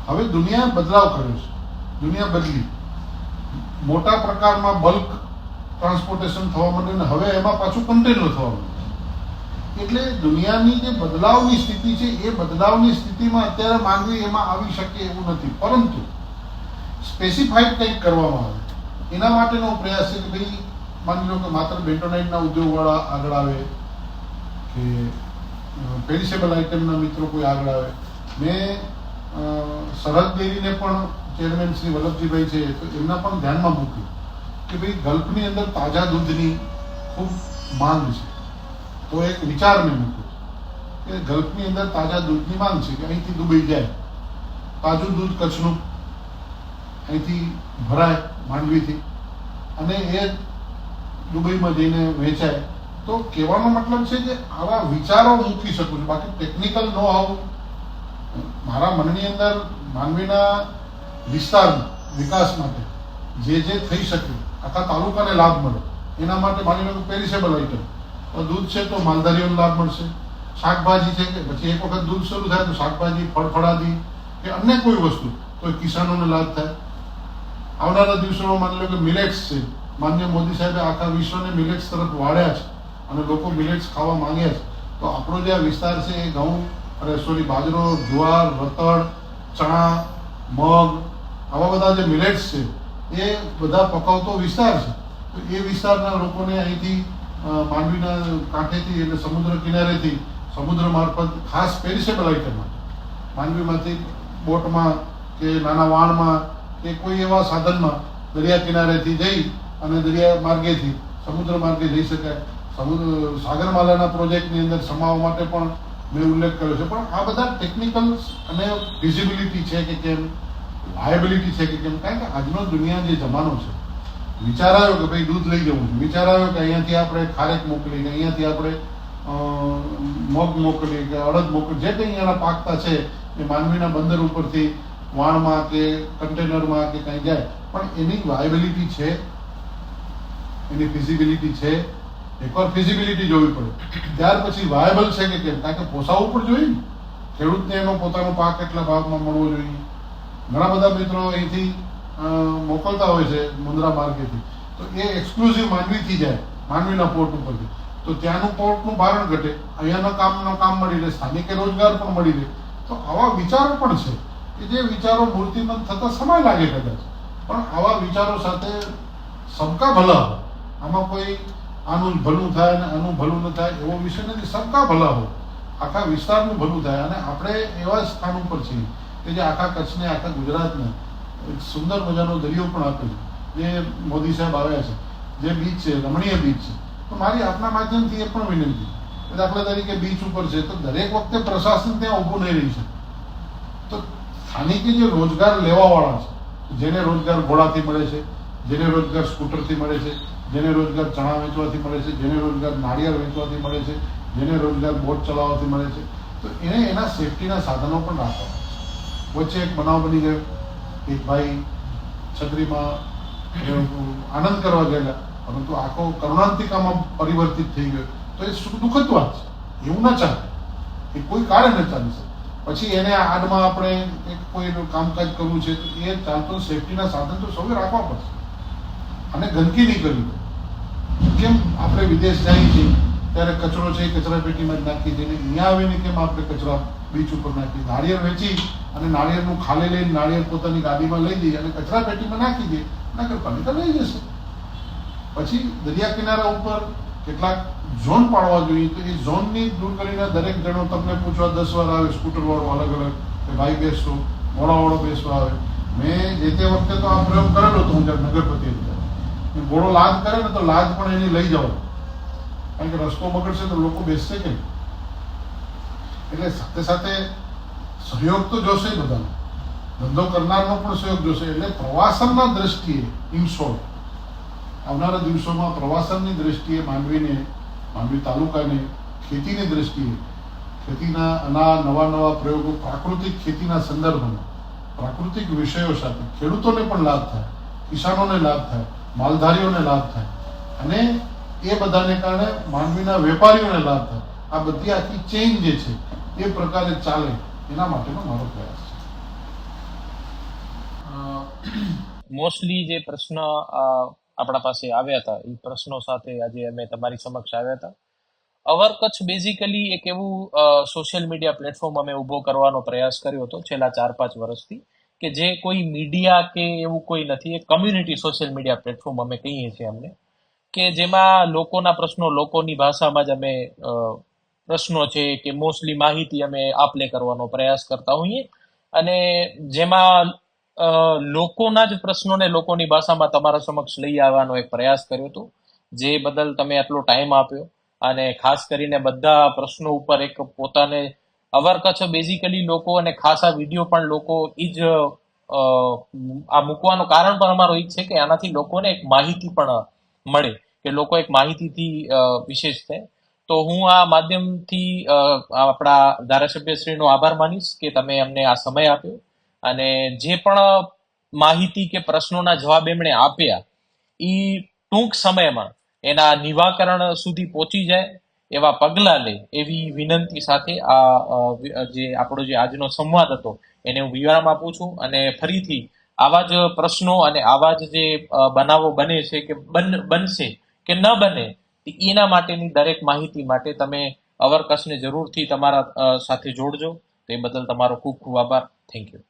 હવે દુનિયા બદલાવ કર્યો છે, દુનિયા બદલી, મોટા પ્રકારમાં બલ્ક ટ્રાન્સપોર્ટેશન થવા માંડ્યું અને હવે એમાં પાછું કન્ટેનર થવા માંડ્યું. એટલે દુનિયાની જે બદલાવની સ્થિતિ છે એ બદલાવની સ્થિતિમાં અત્યારે માંડવી એમાં આવી શકે એવું નથી. પરંતુ સ્પેસિફાઈડ કંઈક કરવામાં આવે એના માટેનો પ્રયાસ છે કે ભાઈ માની લો કે માત્ર બેન્ટોનાઇટના ઉદ્યોગવાળા આગળ આવે કે પેરિસેબલ આઇટમના મિત્રો કોઈ આગળ આવે. મેં સરહદ ડેરીને પણ ચેરમેન શ્રી વલ્લભજીભાઈ છે તો એમના પણ ધ્યાનમાં મૂક્યું કે ભાઈ ગલ્ફની અંદર તાજા દૂધની ખૂબ માંગ છે. તો એક વિચાર મેં મૂક્યો કે ગલ્ફની અંદર તાજા દૂધની માંગ છે કે અહીંથી દુબઈ જાય તાજું દૂધ કચ્છનું અહીંથી ભરાય માંડવીથી અને એ દુબઈમાં જઈને વેચાય. તો કહેવાનો મતલબ છે કે આવા વિચારો મૂકી શકું છું. બાકી ટેકનિકલ નો આવું મારા મનની અંદર માંડવીના વિસ્તારના વિકાસ માટે જે થઈ શકે, આખા તાલુકાને લાભ મળે એના માટે માની લો કે પેરિસેબલ આઇટમ તો દૂધ છે તો માલધારીઓને લાભ મળશે. શાકભાજી છે કે પછી એક વખત દૂધ શરૂ થાય તો શાકભાજી, ફળફળાદી કે અન્ય કોઈ વસ્તુ તો કિસાનોને લાભ થાય. આવનારા દિવસોમાં માની લો કે મિલેટ્સ છે, માનનીય મોદી સાહેબે આખા વિશ્વને મિલેટ્સ તરફ વાળ્યા છે અને લોકો મિલેટ્સ ખાવા માંગ્યા છે. તો આપણો જે આ વિસ્તાર છે એ ઘઉં બાજરો, જુવાર, રતડ, ચણા, મગ આવા બધા જે મિલેટ્સ છે એ બધા પકાવતો વિસ્તાર છે. તો એ વિસ્તારના લોકોને અહીંથી માંડવીના કાંઠેથી એટલે સમુદ્ર કિનારેથી સમુદ્ર મારફત ખાસ પેરિસેબલ આઇટમ માટે માંડવીમાંથી બોટમાં કે નાના વાણમાં કે કોઈ એવા સાધનમાં દરિયા કિનારેથી જઈ અને દરિયા માર્ગેથી સમુદ્ર માર્ગે જઈ શકાય. સાગરમાલાના પ્રોજેક્ટની અંદર સમાવવા માટે પણ મેં ઉલ્લેખ કર્યો છે. પણ આ બધા ટેકનિકલ અને ફિઝિબિલિટી છે કે કેમ, લાયબિલિટી છે કે કેમ, કારણ કે આજનો દુનિયા જે જમાનો છે, વિચાર આવ્યો કે ભાઈ દૂધ લઈ જવું છે, વિચાર આવ્યો કે અહીંયાથી આપણે ખારેક મોકલી કે અહીંયાથી આપણે મગ મોકલી કે અડદ મોકલી, જે કંઈ અહીંયાના પાકતા છે એ માંડવીના બંદર ઉપરથી વાણમાં કે કન્ટેનરમાં કે કંઈ જાય. પણ એની વાયબિલિટી છે, એની ફિઝિબિલિટી છે. એકવાર ફિઝિબિલિટી જોવી પડે, ત્યાર પછી વાયબલ છે કે કેમ, કારણ કે પોસાવવું પણ જોઈએ ને. ખેડૂતને એનો પોતાનો પાક કેટલા ભાવમાં મળવો જોઈએ. ઘણા બધા મિત્રો અહીંથી મોકલતા હોય છે મુન્દ્રા માર્ગેથી, તો એ એક્સક્લુઝિવ માંડવીથી જાય, માંડવીના પોર્ટ ઉપરથી, તો ત્યાંનું પોર્ટનું ભારણ ઘટે, અહીંયાના કામ મળી રહે, સ્થાનિકે રોજગાર પણ મળી રહે. તો આવા વિચારો પણ છે કે જે વિચારો મૂર્તિમંત થતા સમય લાગે કદાચ, પણ આવા વિચારો સાથે સબકા ભલા હોય. આમાં કોઈ આનું ભલું થાય અને આનું ભલું ન થાય એવો વિષય નથી. સબકા ભલા હોય, આખા વિસ્તારનું ભલું થાય. અને આપણે એવા સ્થાન ઉપર છીએ કે જે આખા કચ્છને, આખા ગુજરાતને એક સુંદર મજાનો દરિયો પણ આપે છે. જે મોદી સાહેબ આવ્યા છે, જે બીચ છે, રમણીય બીચ છે. તો મારી આપના માધ્યમથી એ પણ વિનંતી, દાખલા તરીકે બીચ ઉપર છે તો દરેક વખતે પ્રશાસન ત્યાં ઊભું નહીં રહી શકે. તો સ્થાનિકે જે રોજગાર લેવાવાળા છે, જેને રોજગાર ઘોડાથી મળે છે, જેને રોજગાર સ્કૂટરથી મળે છે, જેને રોજગાર ચણા વેચવાથી મળે છે, જેને રોજગાર નાળિયેર વેચવાથી મળે છે, જેને રોજગાર બોટ ચલાવવાથી મળે છે, તો એને એના સેફટીના સાધનો પણ રાખવા. વચ્ચે એક બનાવ બની ગયો, એક ભાઈ છત્રીમાં આનંદ કરવા ગયેલા, પરંતુ આખો કરુણાંતિકામાં પરિવર્તિત થઈ ગયો. તો એ દુઃખદ વાત છે, એવું ના ચાલે, એ કોઈ કાળે ન ચાલી શકે. પછી એને આડમાં આપણે એક કોઈ કામકાજ કરવું છે તો એ ચાલતો સેફટીના સાધન તો સૌએ રાખવા પડશે, અને ગંદકી નહીં કરવી. કેમ આપણે વિદેશ જઈએ છીએ ત્યારે કચરો છે એ કચરા પેટીમાં જ નાખી દઈએ, અહીંયા આવીને કેમ આપણે કચરા બીચ ઉપર નાખી? નાળિયેર વેચી અને નાળિયેરનું ખાલે લઈને નાળિયેર પોતાની ગાડીમાં લઈ જઈએ અને કચરા પેટીમાં નાખી દઈએ, નગરપાલિકા લઈ જશે. પછી દરિયા કિનારા ઉપર કેટલાક ઝોન પાડવા જોઈએ, તો એ ઝોનની દૂર કરીને દરેક જણો તમને પૂછવા 10 વાર આવે, સ્કૂટર વાળો અલગ અલગ, કે ભાઈ બેસશો, ઘોડાવાળો બેસવા આવે. મેં જે તે વખતે તો આ પ્રયોગ કરેલો હતો, હું જ્યારે નગરપતિ હતો. ઘોડો લાદ કરે ને તો લાદ પણ એની લઈ જાઓ, કારણ કે રસ્તો બગડશે તો લોકો બેસશે કે નહીં. એટલે સાથે સાથે સહયોગ તો જોશે બધાનો, ધંધો કરનારનો પણ સહયોગ જોશે. એટલે પ્રવાસનના દ્રષ્ટિએ ઇન શોર્ટ આવનારા દિવસોમાં પ્રવાસનની દ્રષ્ટિએ માંડવી તાલુકાને, ખેતીની દ્રષ્ટિએ ખેતીના નવા પ્રયોગો, પ્રાકૃતિક ખેતીના સંદર્ભમાં પ્રાકૃતિક વિષયો સાથે ખેડૂતોને પણ લાભ થાય, કિસાનોને લાભ થાય, માલધારીઓને લાભ થાય, અને એ બધાને કારણે માંડવીના વેપારીઓને લાભ થાય. આ બધી આખી ચેઇન જે છે એ પ્રકારે ચાલે, એના માટેનો મારો પ્રયાસ છે. મોસ્ટલી જે પ્રશ્ન આપણા પાસે આવ્યા હતા એ પ્રશ્નો સાથે આજે અમે તમારી સમક્ષ આવ્યા હતા. અવર કચ્છ બેઝિકલી એક એવું સોશિયલ મીડિયા પ્લેટફોર્મ અમે ઊભો કરવાનો પ્રયાસ કર્યો હતો છેલ્લા 4-5 વર્ષથી, કે જે કોઈ મીડિયા કે એવું કોઈ નથી, એક કમ્યુનિટી સોશિયલ મીડિયા પ્લેટફોર્મ અમે કહીએ છીએ અમને, કે જેમાં લોકોના પ્રશ્નો લોકોની ભાષામાં જ અમે પ્રશ્નો છે કે મોસ્ટલી માહિતી અમે આપલે કરવાનો પ્રયાસ કરતા હોઈએ, અને જેમાં લોકોના જ પ્રશ્નોને લોકોની ભાષામાં તમારા સમક્ષ લઈ આવવાનો એક પ્રયાસ કર્યો હતો. જે બદલ તમે આટલો ટાઈમ આપ્યો, અને ખાસ કરીને બધા પ્રશ્નો ઉપર એક પોતાને અવર કચ્છ બેઝિકલી લોકો, અને ખાસ આ વિડીયો પણ લોકો ઈ જ આ મૂકવાનું કારણ પણ અમારો ઈ જ છે કે આનાથી લોકોને એક માહિતી પણ મળે, કે લોકો એક માહિતીથી વિશેષ થાય. તો હું આ માધ્યમથી આપણા ધારાસભ્યશ્રીનો આભાર માનીશ કે તમે અમને આ સમય આપ્યો, અને જે પણ માહિતી કે પ્રશ્નોના જવાબ એમણે આપ્યા એ ટૂંક સમયમાં એના નિવાકરણ સુધી પહોંચી જાય એવા પગલાં લે એવી વિનંતી સાથે જે આપણો જે આજનો સંવાદ હતો એને હું વિરામ આપું છું. અને ફરીથી આવા જ પ્રશ્નો અને આવા જ જે બનાવો બને છે કે બનશે કે ન બને, એના માટેની દરેક માહિતી માટે તમે અવર કચ્છને જરૂરથી તમારા સાથે જોડજો. તો એ બદલ તમારો ખૂબ ખૂબ આભાર. Thank you.